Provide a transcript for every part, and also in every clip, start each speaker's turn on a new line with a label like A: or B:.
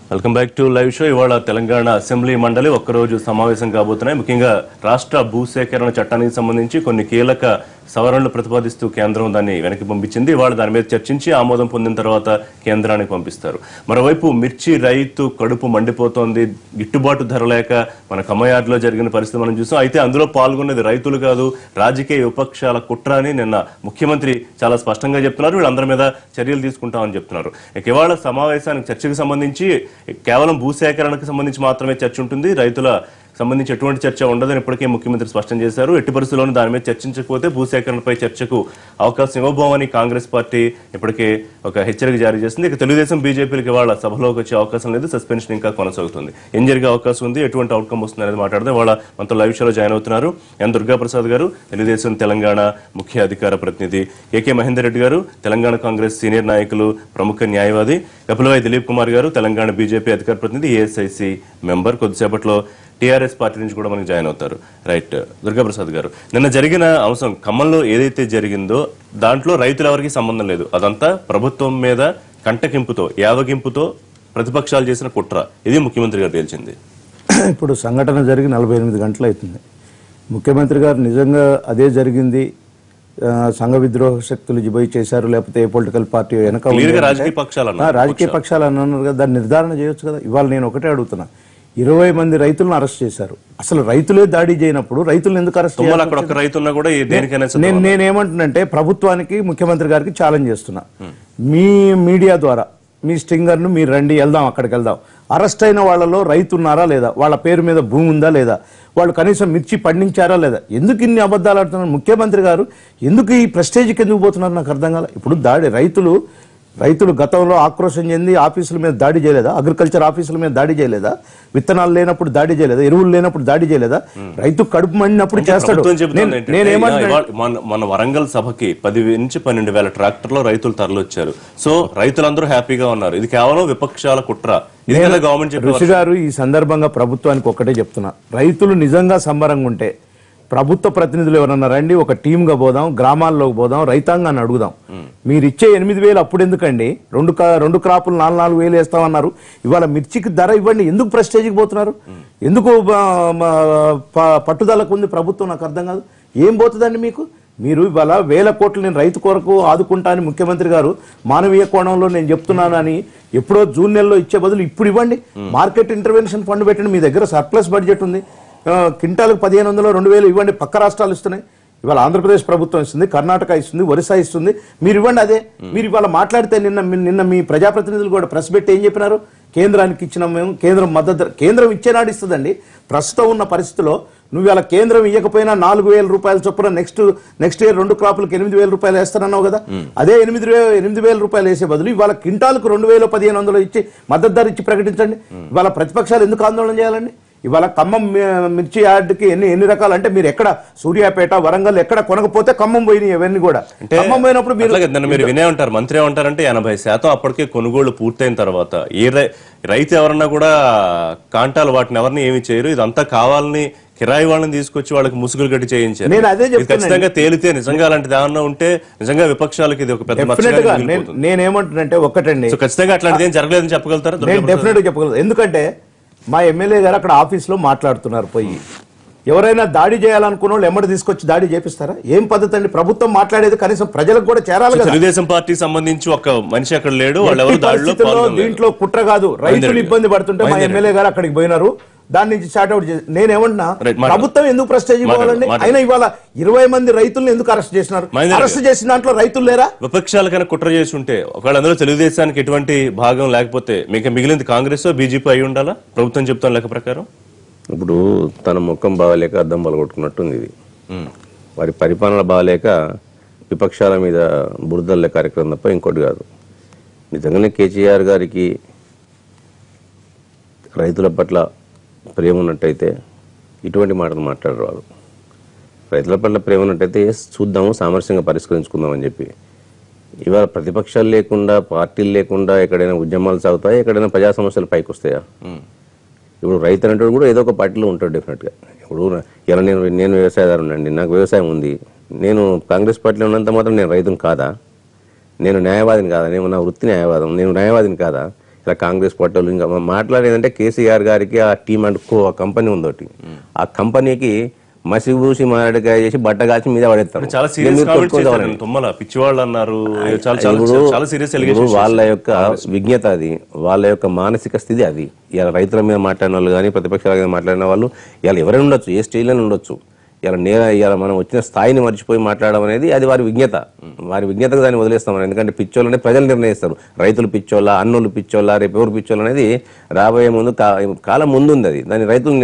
A: Welcome back to live show. ఇవాళ Telangana assembly మండలి ఒక్కరోజు సమావేశం కాబోతున్నాయి. ముఖ్యంగా రాష్ట్ర భూసేకరణ చట్టానికి సంబంధించి కొన్ని కీలక సవరణలు ప్రతిపాదిస్తూ కేంద్రం దాన్ని వెనక్కి పంపించింది. ఇవాళ దాని మీద చర్చించి ఆమోదం పొందిన తర్వాత కేంద్రానికి పంపిస్తారు. మరోవైపు మిర్చి రైతు కడుపు మండిపోతోంది. గిట్టుబాటు ధర లేక మన కమ్మయార్డులో జరిగిన పరిస్థితి మనం చూసాం. అయితే అందులో పాల్గొన్నది రైతులు కాదు, రాజకీయ విపక్షాల కుట్ర అని నిన్న ముఖ్యమంత్రి చాలా స్పష్టంగా చెప్తున్నారు. వీళ్ళందరి మీద చర్యలు తీసుకుంటామని చెప్తున్నారు. ఇవాళ సమావేశానికి చర్చకు సంబంధించి కేవలం భూసేకరణకు సంబంధించి మాత్రమే చర్చ ఉంటుంది, రైతుల సంబంధించి ఎటువంటి చర్చ ఉండదని ఇప్పటికే ముఖ్యమంత్రి స్పష్టం చేశారు. ఎట్టి పరిస్థితుల్లోనూ దాని మీద చర్చించకపోతే భూసేకరణపై చర్చకు అవకాశం ఇవ్వబోమని కాంగ్రెస్ పార్టీ ఇప్పటికే ఒక హెచ్చరిక జారీ చేసింది. ఇక తెలుగుదేశం బీజేపీలకు ఇవాళ సభలోకి వచ్చే అవకాశం లేదు. సస్పెన్షన్ ఇంకా కొనసాగుతుంది. ఏం జరిగే అవకాశం ఉంది, ఎటువంటి అవుట్కమ్ వస్తుంది అనేది మాట్లాడితే ఇవాళ మనతో లైవ్ షోలో జాయిన్ అవుతున్నారు ఎన్ దుర్గాప్రసాద్ గారు, తెలుగుదేశం తెలంగాణ ముఖ్య అధికార ప్రతినిధి, కేకే మహేందర్ రెడ్డి గారు, తెలంగాణ కాంగ్రెస్ సీనియర్ నాయకులు, ప్రముఖ న్యాయవాది, కపిలవాయి దిలీప్ కుమార్ గారు, తెలంగాణ బీజేపీ అధికార ప్రతినిధి, ఏఎస్ఐసి మెంబర్. కొద్దిసేపట్లో టీఆర్ఎస్ పార్టీ నుంచి కూడా మనకి జాయిన్ అవుతారు. రైట్, దుర్గాప్రసాద్ గారు, నిన్న జరిగిన అంశం ఖమ్మంలో ఏదైతే జరిగిందో దాంట్లో రైతులు ఎవరికి సంబంధం లేదు. అదంతా ప్రభుత్వం మీద కంటకింపుతో, యావగింపుతో ప్రతిపక్షాలు చేసిన కుట్ర. ఇది ముఖ్యమంత్రి గారు తేల్చింది.
B: ఇప్పుడు సంఘటన జరిగి 48 గంటలు అవుతుంది. ముఖ్యమంత్రి గారు నిజంగా అదే జరిగింది, సంఘ విద్రోహ శక్తులు జిబోయి చేశారు, లేకపోతే ఏ పొలిటికల్ పార్టీ వెనక రాజకీయ పక్షాలు అన్నారు కదా, దాన్ని నిర్ధారణ చేయొచ్చు కదా. ఇవాళ నేను ఒకటే అడుగుతున్నా, 20 మంది రైతులను అరెస్ట్ చేశారు. అసలు రైతులే దాడి చేయనప్పుడు రైతులను ఎందుకు అరెస్ట్ చేయాలి? నేనేమంటున్నంటే ప్రభుత్వానికి, ముఖ్యమంత్రి గారికి ఛాలెంజ్ చేస్తున్నా, మీ మీడియా ద్వారా మీ స్టింగర్ ను మీరు రండి, వెళ్దాం, అక్కడికి వెళ్దాం. అరెస్ట్ అయిన వాళ్ళలో రైతు ఉన్నారా లేదా, వాళ్ళ పేరు మీద భూమి ఉందా లేదా, వాళ్ళు కనీసం మిర్చి పండించారా లేదా, ఎందుకు ఇన్ని అబద్ధాలు ఆడుతున్నారు ముఖ్యమంత్రి గారు? ఎందుకు ఈ ప్రెస్టేజ్కి ఎందుకు పోతున్నారు నాకు అర్థం కాల. ఇప్పుడు దాడి రైతులు గతంలో ఆక్రోశం చెంది ఆఫీసుల మీద దాడి చేయలేదా? అగ్రికల్చర్ ఆఫీసుల మీద దాడి చేయలేదా? విత్తనాలు లేనప్పుడు దాడి చేయలేదా? ఎరువులు లేనప్పుడు దాడి చేయలేదా? రైతు కడుపు మండినప్పుడు చేస్తాడు.
A: మన వరంగల్ సభకి 10 నుంచి 12 వేల ట్రాక్టర్లో రైతులు తరలిచ్చారు. సో రైతులందరూ హ్యాపీగా ఉన్నారు. ఇది కేవలం విపక్షాల కుట్ర. గవర్నమెంట్
B: ఋషి గారు, ఈ సందర్భంగా ప్రభుత్వానికి ఒక్కటే చెప్తున్నా, రైతులు నిజంగా సంబరంగా ఉంటే ప్రభుత్వ ప్రతినిధులు ఎవరన్నా రండి, ఒక టీమ్గా పోదాం, గ్రామాల్లోకి పోదాం, రైతాంగాన్ని అడుగుదాం. మీరు ఇచ్చే 8,000 అప్పుడు ఎందుకండి? రెండు క్రాపులు 4,000 వేస్తామన్నారు. ఇవాళ మిర్చికి ధర ఇవ్వండి. ఎందుకు ప్రెస్టేజ్కి పోతున్నారు? ఎందుకు పట్టుదలకు ఉంది ప్రభుత్వం? నాకు అర్థం కాదు. ఏం పోతుందండి మీకు? మీరు ఇవాళ 1000 కోట్లు నేను రైతు కొరకు ఆదుకుంటా అని ముఖ్యమంత్రి గారు మానవీయ కోణంలో నేను చెప్తున్నాను అని ఎప్పుడో జూన్ నెలలో ఇచ్చే బదులు ఇప్పుడు ఇవ్వండి. మార్కెట్ ఇంటర్వెన్షన్ ఫండ్ పెట్టండి. మీ దగ్గర సర్ప్లస్ బడ్జెట్ ఉంది. క్వింటాలకు 1,500, 2,000 ఇవ్వండి. పక్క రాష్ట్రాలు ఇస్తున్నాయి. ఇవాళ ఆంధ్రప్రదేశ్ ప్రభుత్వం ఇస్తుంది, కర్ణాటక ఇస్తుంది, ఒరిస్సా ఇస్తుంది. మీరు ఇవ్వండి. అదే మీరు ఇవాళ మాట్లాడితే నిన్న మీ ప్రజాప్రతినిధులు కూడా ప్రెస్ పెట్టి ఏం చెప్పినారు? కేంద్రానికి ఇచ్చినాం మేము, కేంద్రం మద్దతు, కేంద్రం ఇచ్చేనాడు ఇస్తుందండి. ప్రస్తుతం ఉన్న పరిస్థితిలో నువ్వు ఇలా కేంద్రం ఇవ్వకపోయినా 4,000 రూపాయల చొప్పున నెక్స్ట్ ఇయర్ 2 క్రాపులకు 8,000 రూపాయలు వేస్తానన్నావు కదా. అదే 8,000 రూపాయలు వేసే బదులు ఇవాళ క్వింటాలకు 2,000, 1,500 ఇచ్చి మద్దతు ధర ఇచ్చి ప్రకటించండి. ఇవాళ ప్రతిపక్షాలు ఎందుకు ఆందోళన చేయాలండి? ఇవాళ ఖమ్మం మిర్చి యార్డ్కి ఎన్ని రకాలు అంటే, మీరు ఎక్కడ సూర్యాపేట, వరంగల్ ఎక్కడ కొనకపోతే ఖమ్మం పోయినాయి. ఇవన్నీ కూడా ఖమ్మం పోయినప్పుడు
A: మీరు వినే ఉంటారు. మంత్రి ఏమంటారంటే 80% అప్పటికే కొనుగోళ్లు పూర్తయిన తర్వాత ఏ రైతు ఎవరన్నా కూడా కాంటాలు వాటిని ఎవరిని ఏమి చేయరు. ఇదంతా కావాలని కిరాయి వాళ్ళని తీసుకొచ్చి వాళ్ళకి ముసుగులు గట్టి చేయించారు.
B: నేను అదే
A: ఖచ్చితంగా తేలితే నిజంగా అలాంటిది ఏమన్నా ఉంటే నిజంగా విపక్షాలకి ఇది ఒక పెద్ద.
B: నేనేమంటున్నంటే ఒక్కటండి,
A: ఖచ్చితంగా అట్లాంటిది ఏం జరగలేదని చెప్పగలుగుతారు?
B: డెఫినెట్ గా చెప్పగలుగుతారు. ఎందుకంటే మా ఎమ్మెల్యే గారు అక్కడ ఆఫీస్లో మాట్లాడుతున్నారు. పోయి ఎవరైనా దాడి చేయాలనుకున్న వాళ్ళు ఎమ్మడి తీసుకొచ్చి దాడి చేపిస్తారా? ఏం పద్ధతి అండి? ప్రభుత్వం మాట్లాడేది కనీసం ప్రజలకు కూడా చేరాలి కదా.
A: తెలుగుదేశం పార్టీకి సంబంధించి ఒక మనిషి అక్కడ లేడు.
B: దీంట్లో కుట్ర కాదు, రైతులు ఇబ్బంది పడుతుంటే మా ఎమ్మెల్యే గారు అక్కడికి పోయినారు. దాని నుంచి స్టార్ట్అవుట్ చేసి నేనేమంటున్నా, ప్రభుత్వం ఎందుకు ప్రెస్టేజ్ ఇవ్వాలండి? అయినా ఇవాళ 20 మంది రైతులను ఎందుకు అరెస్ట్ చేసినారు? అరెస్ట్ చేసిన దాంట్లో రైతులు లేరా?
A: విపక్షాలకైనా కుట్ర చేసి ఉంటే ఒకవేళ అందులో తెలుగుదేశానికి ఎటువంటి భాగం లేకపోతే మీకు మిగిలింది కాంగ్రెస్, బీజేపీ అయి ఉండాలా ప్రభుత్వం చెప్తాను లెక్క ప్రకారం.
C: ఇప్పుడు తన ముఖం బాగలేక అద్దం పలగొట్టుకున్నట్టుంది ఇది. వారి పరిపాలన బాగలేక విపక్షాల మీద బురదల్లే కార్యక్రమం తప్ప ఇంకోటి కాదు. నిజంగానే కేసీఆర్ గారికి రైతుల పట్ల ప్రేమ ఉన్నట్టయితే ఇటువంటి మాటలు మాట్లాడరు వాళ్ళు. రైతుల పట్ల ప్రేమ ఉన్నట్టయితే చూద్దాము, సామరస్యంగా పరిష్కరించుకుందామని చెప్పి. ఇవాళ ప్రతిపక్షాలు లేకుండా, పార్టీలు లేకుండా ఎక్కడైనా ఉద్యమాలు సాగుతాయా? ఎక్కడైనా ప్రజా సమస్యలు పైకి వస్తాయా? ఇప్పుడు రైతు అనేటువంటి కూడా ఏదో ఒక పార్టీలో ఉంటాడు డెఫినెట్గా. ఇప్పుడు ఇలా నేను వ్యవసాయదారుని అండి, నాకు వ్యవసాయం ఉంది. నేను కాంగ్రెస్ పార్టీలో ఉన్నంత మాత్రం నేను రైతుని కాదా? నేను న్యాయవాదిని కాదా? నేను నా వృత్తి న్యాయవాదం, నేను న్యాయవాదిని కాదా? ఇలా కాంగ్రెస్ పార్టీ వాళ్ళు ఇంకా మాట్లాడేదంటే కేసీఆర్ గారికి ఆ టీమ్ అండ్ కో కంపెనీ ఉంది ఒకటి, ఆ కంపెనీకి మసిబూసి మారడికాయ చేసి బట్ట కాల్చి మీద పడేస్తారు.
A: చాలా సీరియస్ తుమ్మల పిచ్చివాళ్ళు అన్నారు. చాలా సీరియస్
C: వాళ్ళ యొక్క విజ్ఞత అది, వాళ్ళ యొక్క మానసిక స్థితి అది. ఇలా రైతుల మీద మాట్లాడిన వాళ్ళు కానీ ప్రతిపక్షాల మీద మాట్లాడిన వాళ్ళు ఇలా ఎవరైనా ఉండొచ్చు, ఏ స్టేజ్లోనే ఉండొచ్చు. ఇలా మనం వచ్చిన స్థాయిని మర్చిపోయి మాట్లాడడం అనేది అది వారి విజ్ఞత. వారి విజ్ఞతకు దాన్ని వదిలేస్తాం. ఎందుకంటే పిచ్చోళ్ళనే ప్రజలు నిర్ణయిస్తారు. రైతులు పిచ్చోళ్ళ, అన్నోళ్ళు పిచ్చోళ్ళ, రేపు ఎవరు పిచ్చోళ్ళు అనేది రాబోయే ముందు కాలం ముందుంది. అది దాని రైతులు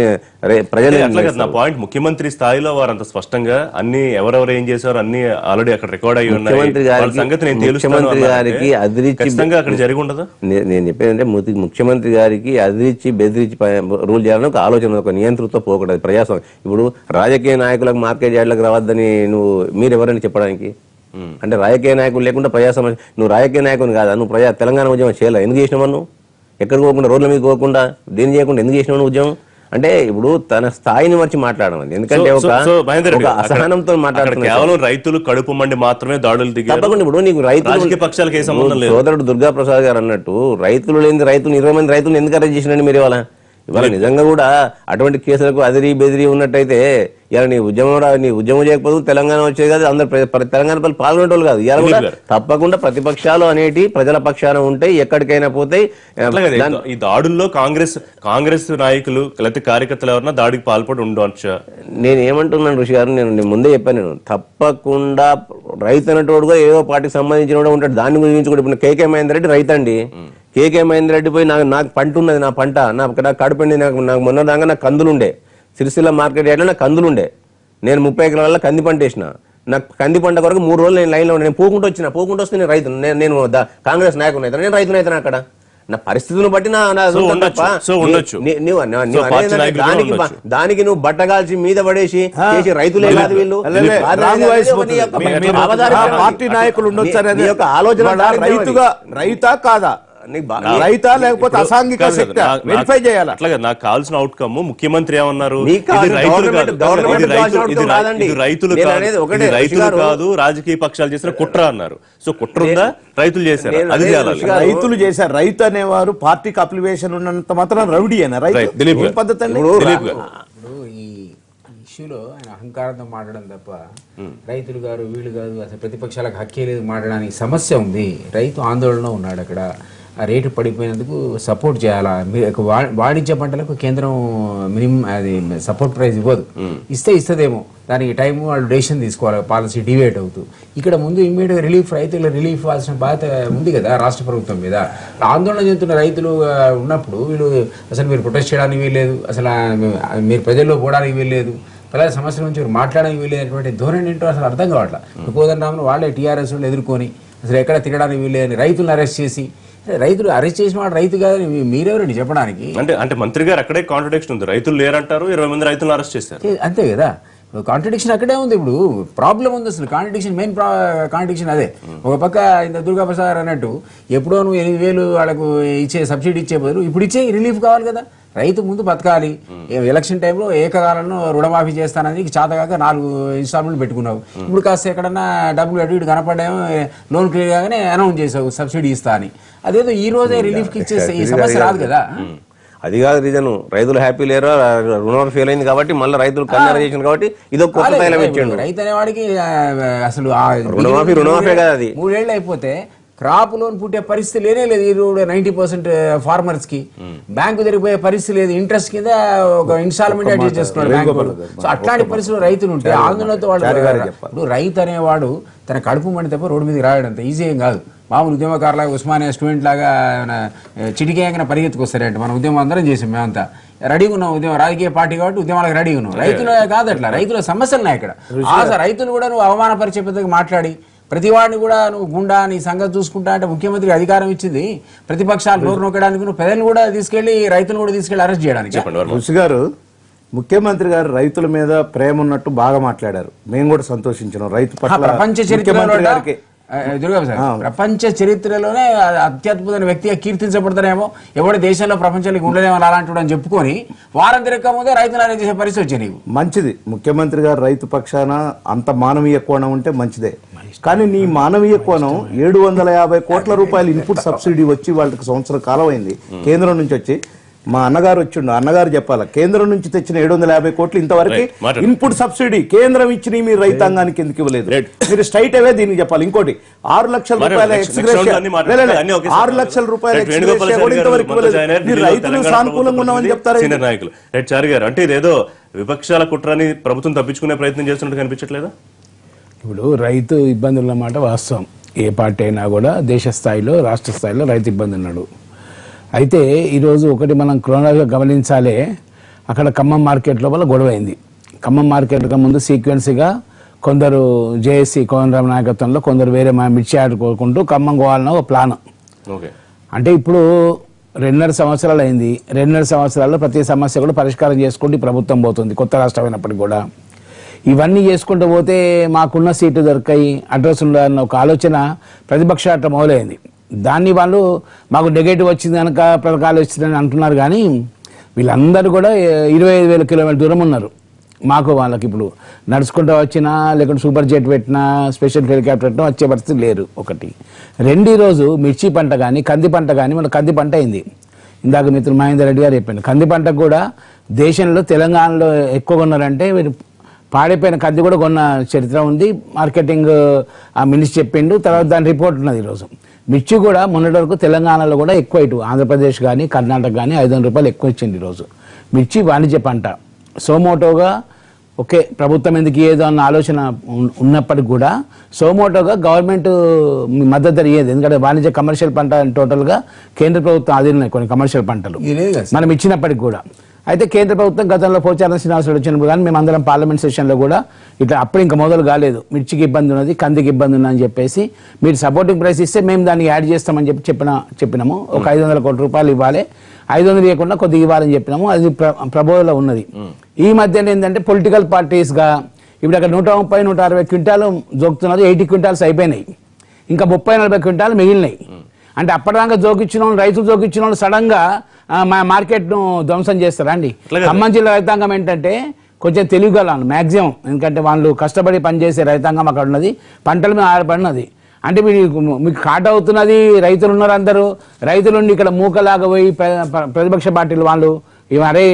C: ప్రజలు.
A: నా పాయింట్, ముఖ్యమంత్రి స్థాయిలో వారు అంత స్పష్టంగా అన్ని ఎవరెవరు ఏం చేశారు అన్ని ఆల్రెడీ అక్కడ రికార్డ్ అయ్యి ఉన్నాయి.
C: ముఖ్యమంత్రి గారికి అదిరిచ్చి
A: అక్కడ జరిగి ఉండదు.
C: నేను చెప్పేదంటే ముఖ్యమంత్రి గారికి అదిరిచ్చి బెదిరించి రూల్ చేయాలని ఒక ఆలోచన, ఒక నియంత్రణతో పోకూడదు ప్రజాస్వామ్యం. ఇప్పుడు రాజకీయ నాయకులకు మార్కెట్ యార్డ్లకు రావద్దని మీరు ఎవరైనా చెప్పడానికి? అంటే రాజకీయ నాయకులు లేకుండా ప్రజాస్వామ్యం. నువ్వు రాజకీయ నాయకుని కాదా? నువ్వు తెలంగాణ ఉద్యమం చేయలే, ఎందుకు చేసినావు? నువ్వు ఎక్కడికి పోకుండా, రోడ్ల మీద పోకుండా, దేని చేయకుండా ఎందుకు చేసినావు ఉద్యమం? అంటే ఇప్పుడు తన స్థాయిని మర్చి మాట్లాడడం. ఎందుకంటే ఒక అసహనంతో మాట్లాడుతున్నారు.
A: కేవలం రైతులు కడుపు మండి మాత్రమే దాడులు దిగారు.
C: తప్పకుండా ఇప్పుడు నీకు రైతు
A: పక్షాలకి ఏ సంబంధం లేదు.
C: సోదరుడు దుర్గా ప్రసాద్ గారు అన్నట్టు రైతులు లేని రైతులు 20 మంది రైతులు ఎందుకు అరెస్ట్ చేసినండి మీరు? ఇవాళ నిజంగా కూడా అటువంటి కేసులకు అదిరి బెదిరి ఉన్నట్టయితే ఇలా నీ ఉద్యమం చేయకపోతే తెలంగాణ వచ్చేది కాదు, అందరు తెలంగాణ ప్రజలు పాల్గొనేటోళ్ళు కాదు. ఇలా కూడా తప్పకుండా ప్రతిపక్షాలు అనేటి ప్రజల పక్షాన ఉంటాయి, ఎక్కడికైనా పోతాయి.
A: ఈ దాడుల్లో కాంగ్రెస్ నాయకులు లేకపోతే కార్యకర్తలు ఎవరన్నా దాడికి పాల్పడి ఉండొచ్చా?
C: నేను ఏమంటున్నాను ఋషి గారు, నేను ముందే చెప్పాను, నేను తప్పకుండా రైతు అనేటోడుగా ఏదో పార్టీకి సంబంధించిన కూడా ఉంటాడు. దాన్ని గురించి కూడా ఇప్పుడు కేకే మహేందర్ రెడ్డి రైతు అండి. కేకే మహేందర్ రెడ్డి పోయి నాకు పంట ఉన్నది, నా పంట నాకు కడుపండి, నాకు మొన్న దాకా నాకు కందులుండే, సిరిసిల్ల మార్కెట్ యార్డ్లో నాకు కందులుండే, నేను 30 ఎకరాల కంది పంట వేసిన. నాకు కంది పంట కొరకు 3 రోజులు నేను లైన్లో నేను పోకుండా వస్తే నేను రైతు, నేను కాంగ్రెస్ నాయకుని అయితే నేను రైతును అయితే అక్కడ నా పరిస్థితులను బట్టి దానికి నువ్వు బట్టగాల్చి మీద పడేసి రైతులే కాదు వీళ్ళు
B: పార్టీ నాయకులు ఉండొచ్చు ఆలోచన. రైతా కాదా, రైతా లేకపోతే అసాంఘిక శక్తి వెరిఫై చేయాలి.
A: అట్లాగే నాకు కావాల్సిన అవుట్కమ్ ముఖ్యమంత్రి ఏమన్నారు, రైతులు కాదు రాజకీయ పక్షాలు చేసిన కుట్ర అన్నారు. సో కుట్ర ఉందా? రైతులు చేశారు, అది
B: రైతులు చేశారు. రైతు అనేవారు పార్టీకి అప్లికేషన్ ఉన్నంత మాత్రం రౌడీ అయినా రైతు పద్ధతి అండి.
D: ఈ ఇష్యూలో ఆయన అహంకారంతో మాట్లాడడం తప్ప రైతులు గారు వీళ్ళు కాదు అసలు ప్రతిపక్షాలకు హక్కే లేదు మాట్లాడడానికి. సమస్య ఉంది, రైతు ఆందోళన ఉన్నాడు అక్కడ. ఆ రేటు పడిపోయినందుకు సపోర్ట్ చేయాలా? వాణిజ్య పంటలకు కేంద్రం మినిమం అది సపోర్ట్ ప్రైస్ ఇవ్వదు, ఇస్తదేమో దానికి టైం వాళ్ళు డెసిషన్ తీసుకోవాలి, పాలసీ డివేట్ అవుతూ. ఇక్కడ ముందు ఇమ్మీడియట్ రిలీఫ్, రైతుల రిలీఫ్ ఇవ్వాల్సిన బాధ్యత ఉంది కదా రాష్ట్ర ప్రభుత్వం మీద. ఆందోళన చెందుతున్న రైతులు ఉన్నప్పుడు వీళ్ళు అసలు మీరు ప్రొటెస్ట్ చేయడానికి వీల్లేదు, అసలు మీరు ప్రజల్లో పోవడానికి వీల్లేదు, ప్రజల సమస్యల నుంచి మాట్లాడడానికి వీల్లేనటువంటి ధోరణి ఏంటో అసలు అర్థం కావట్లేదు. కోదండరామను వాళ్ళే టీఆర్ఎస్ వాళ్ళు ఎదుర్కొని అసలు ఎక్కడ తిరగడానికి వీల్లేదని రైతులను అరెస్ట్ చేసి, రైతులు అరెస్ట్ చేసిన వాడు రైతు కాదని మీరెవరండి చెప్పడానికి?
A: అంటే మంత్రి గారు అక్కడే కాంట్రడిక్షన్ ఉంది. రైతులు లేరంటారు, 20 మంది రైతులను అరెస్ట్ చేశారు,
D: అంతే కదా. కాంట్రడిక్షన్ అక్కడే ఉంది. ఇప్పుడు ప్రాబ్లం ఉంది అసలు. కాంట్రడిక్షన్ మెయిన్ కాంట్రడిక్షన్ అదే. ఒక పక్క ఇంత దుర్గా ప్రసాద్ అన్నట్టు ఎప్పుడో నువ్వు 8,000 వాళ్ళకు ఇచ్చే సబ్సిడీ ఇచ్చే బదులు ఇప్పుడు ఇచ్చే రిలీఫ్ కావాలి కదా. రైతు ముందు బతకాలి. ఎలక్షన్ టైంలో ఏకకాలంలో రుణమాఫీ చేస్తానని చేతగాక 4 ఇన్స్టాల్మెంట్ పెట్టుకున్నావు. ఇప్పుడు కాస్త ఎక్కడన్నా డబ్బులు అటు ఇటు కనపడేమో లోన్ క్లియర్ కాగానే అనౌన్స్ చేసావు సబ్సిడీ ఇస్తా అని. అదేదో ఈ రోజే రిలీఫ్ కి ఇచ్చేస్తే ఈ సమస్య రాదు కదా.
C: అది కాదు రీజన్. రైతులు హ్యాపీ లేరు, రుణమాఫీ ఫెయిల్ అయింది కాబట్టి మళ్ళీ రైతులు కన్యార చేసిన కాబట్టి ఇది ఒక కొత్త తైలం ఇచ్చిండు.
D: రైతు అనేవాడికి అసలు
C: రుణమాఫీ కదా. అది
D: 3 ఏళ్ళు అయిపోతే క్రాప్ లోన్ పుట్టే పరిస్థితి లేనే లేదు. ఈ 90% ఫార్మర్స్ కి బ్యాంకు జరిగిపోయే పరిస్థితి లేదు. ఇంట్రెస్ట్ కింద ఒక ఇన్స్టాల్మెంట్ అడ్జస్ట్ చేసుకున్నారు బ్యాంకు. సో అట్లాంటి పరిస్థితులు రైతులు ఉంటే ఆందోళనతో వాళ్ళు. ఇప్పుడు రైతు అనేవాడు తన కడుపు మండి తప్ప రోడ్డు మీదకి రాయడం అంత ఈజీ ఏం కాదు. మామూలు ఉద్యమకారులాగా ఉస్మానియా స్టూడెంట్ లాగా చిటికేయంగా పరిగెత్తుకొస్తారంటే మన ఉద్యమం అందరం చేసాం. మేమంతా రెడీగా ఉన్నాం, ఉద్యమం రాజకీయ పార్టీ కాబట్టి ఉద్యమాలకు రెడీగా ఉన్నాం. రైతులు కాదు అట్లా, రైతుల సమస్యలు ఉన్నాయి ఇక్కడ. రైతులు కూడా నువ్వు అవమానపరిచే పెద్దగా మాట్లాడి ప్రతివాడిని కూడా నువ్వు గుండా నీ సంగతి చూసుకుంటా అంటే ముఖ్యమంత్రి అధికారం ఇచ్చింది ప్రతిపక్షాలు నోరు నొక్కడానికి, నువ్వు ప్రజలను కూడా తీసుకెళ్లి రైతులను కూడా తీసుకెళ్లి అరెస్ట్ చేయడానికి.
B: ఋషి గారు, ముఖ్యమంత్రి గారు రైతుల మీద ప్రేమ ఉన్నట్టు బాగా మాట్లాడారు. మేము కూడా సంతోషించినాం. రైతు పట్ల
D: ప్రపంచ చరిత్రలోనే అత్యద్భుతమైన వ్యక్తిగా కీర్తించబడతారేమో, ఎవరి దేశంలో ప్రపంచానికి ఉండలేమో అలాంటి అని చెప్పుకొని వారం తిరగకముందే రైతులు అనేది చేసే పరిస్థితి వచ్చింది.
B: మంచిది, ముఖ్యమంత్రి గారు రైతు పక్షాన అంత మానవీయ కోణం ఉంటే మంచిదే. కానీ నీ మానవీయ కోణం 750 కోట్ల రూపాయలు ఇన్పుట్ సబ్సిడీ వచ్చి వాళ్ళకి సంవత్సరం కాలం అయింది కేంద్రం నుంచి వచ్చి. మా అన్నగారు వచ్చిండు, అన్నగారు చెప్పాలా, కేంద్రం నుంచి తెచ్చిన 750 కోట్లు ఇంతవరకు ఇన్పుట్ సబ్సిడీ కేంద్రం ఇచ్చిన మీరు రైతాంగానికి ఎందుకు ఇవ్వలేదు? మీరు స్ట్రైట్ అవే దీనికి చెప్పాలి. ఇంకోటి 6 లక్షల రూపాయల ఎక్స్గ్రేషియా, 6 లక్షల రూపాయల ఎక్స్గ్రేషియా కూడా ఇంతవరకు ఇవ్వలేదు. మీరు రైతులు సానుకూలంగా ఉన్నామని చెప్తారు
A: నాయకులు. చారి గారు, అంటే ఇదేదో విపక్షాల కుట్రని ప్రభుత్వం తప్పించుకునే ప్రయత్నం చేస్తున్నట్టు కనిపించట్లేదా?
E: ఇప్పుడు రైతు ఇబ్బందులు అన్నమాట వాస్తవం. ఏ పార్టీ అయినా కూడా దేశ స్థాయిలో రాష్ట్ర స్థాయిలో రైతు ఇబ్బంది ఉన్నాడు. అయితే ఈరోజు ఒకటి మనం క్రోనాగా గమనించాలి. అక్కడ ఖమ్మం మార్కెట్ లోపల గొడవ అయింది. ఖమ్మం మార్కెట్కి ముందు సీక్వెన్స్గా కొందరు జేఏసీ కోదండరామ్ నాయకత్వంలో కొందరు వేరే మిర్చి ఆడుకోకుంటూ ఖమ్మం పోవాలన్న ఒక ప్లాన్. అంటే ఇప్పుడు 2.5 సంవత్సరాలు అయింది. 2.5 సంవత్సరాల్లో ప్రతి సమస్య కూడా పరిష్కారం చేసుకుంటూ ప్రభుత్వం పోతుంది, కొత్త రాష్ట్రం అయినప్పటికీ కూడా. ఇవన్నీ చేసుకుంటూ పోతే మాకున్న సీట్లు దొరికాయి, అడ్రస్ ఉండాలన్న ఒక ఆలోచన ప్రతిపక్షాట మొదలైంది. దాన్ని వాళ్ళు మాకు నెగటివ్ వచ్చింది కనుక పథకాలు వచ్చిందని అంటున్నారు. కానీ వీళ్ళందరూ కూడా 25,000 కిలోమీటర్ల దూరం ఉన్నారు. మాకు వాళ్ళకి ఇప్పుడు నడుచుకుంటూ వచ్చినా లేకుంటే సూపర్ జెట్ పెట్టినా స్పెషల్ హెలికాప్టర్ పెట్టినా వచ్చే పరిస్థితి లేరు. ఒకటి. 2 రోజు మిర్చి పంట కానీ కంది పంట కానీ మన కంది పంట అయింది. ఇందాక మిత్రులు మహేందర్ రెడ్డి గారు చెప్పాను, కంది పంటకు కూడా దేశంలో తెలంగాణలో ఎక్కువగా ఉన్నారంటే పాడైపోయిన కంది కూడా కొన్న చరిత్ర ఉంది. మార్కెటింగ్ ఆ మినిస్టర్ చెప్పిండు, తర్వాత దాని రిపోర్ట్ ఉన్నది. ఈరోజు మిర్చి కూడా మొన్నటి వరకు తెలంగాణలో కూడా ఎక్కువ, ఇటు ఆంధ్రప్రదేశ్ కానీ కర్ణాటక కానీ 500 రూపాయలు ఎక్కువ ఇచ్చింది. ఈరోజు మిర్చి వాణిజ్య పంట సోమోటోగా ఓకే, ప్రభుత్వం ఎందుకు ఏదో అన్న ఆలోచన ఉన్నప్పటికీ కూడా సోమోటోగా గవర్నమెంట్ మద్దతు ధర ఇయ్యేది. ఎందుకంటే వాణిజ్య కమర్షియల్ పంట టోటల్గా కేంద్ర ప్రభుత్వం ఆధీనంలో కొన్ని కమర్షియల్ పంటలు మనం ఇచ్చినప్పటికి కూడా. అయితే కేంద్ర ప్రభుత్వం గతంలో పోచారం శ్రీనివాసరావు వచ్చినప్పుడు కానీ మేము అందరం పార్లమెంట్ సెషన్లో కూడా ఇట్లా అప్పుడు ఇంకా మొదలు కాలేదు, మిర్చికి ఇబ్బంది ఉన్నది, కందికి ఇబ్బంది ఉన్నదని చెప్పేసి మీరు సపోర్టింగ్ ప్రైస్ ఇస్తే మేము దాన్ని యాడ్ చేస్తామని చెప్పినాము. ఒక 500 కోట్ల రూపాయలు ఇవ్వాలి, 500 ఇవ్వకుండా కొద్దిగా ఇవ్వాలని చెప్పినాము. అది ప్రబోధలో ఉన్నది. ఈ మధ్యన ఏంటంటే పొలిటికల్ పార్టీస్గా ఇప్పుడు అక్కడ 130-160 క్వింటాలు జోకుతున్నారు. 80 క్వింటాల్స్ అయిపోయినాయి, ఇంకా 30-40 క్వింటాలు మిగిలినాయి. అంటే అప్పటిదాకా జోకిచ్చిన వాళ్ళు, రైతులు జోకిచ్చిన వాళ్ళు సడన్ గా మా మార్కెట్ ను ధ్వంసం చేస్తారా అండి? ఖమ్మం జిల్లా రైతాంగం ఏంటంటే కొంచెం తెలివిగలను మాక్సిమం, ఎందుకంటే వాళ్ళు కష్టపడి పనిచేసే రైతాంగం అక్కడ ఉన్నది, పంటల మీద ఆడపడినది. అంటే మీకు కాట అవుతున్నది, రైతులు ఉన్నారు, అందరూ రైతులుండి ఇక్కడ మూకలాగా పోయి ప్రతిపక్ష పార్టీలు వాళ్ళు అరే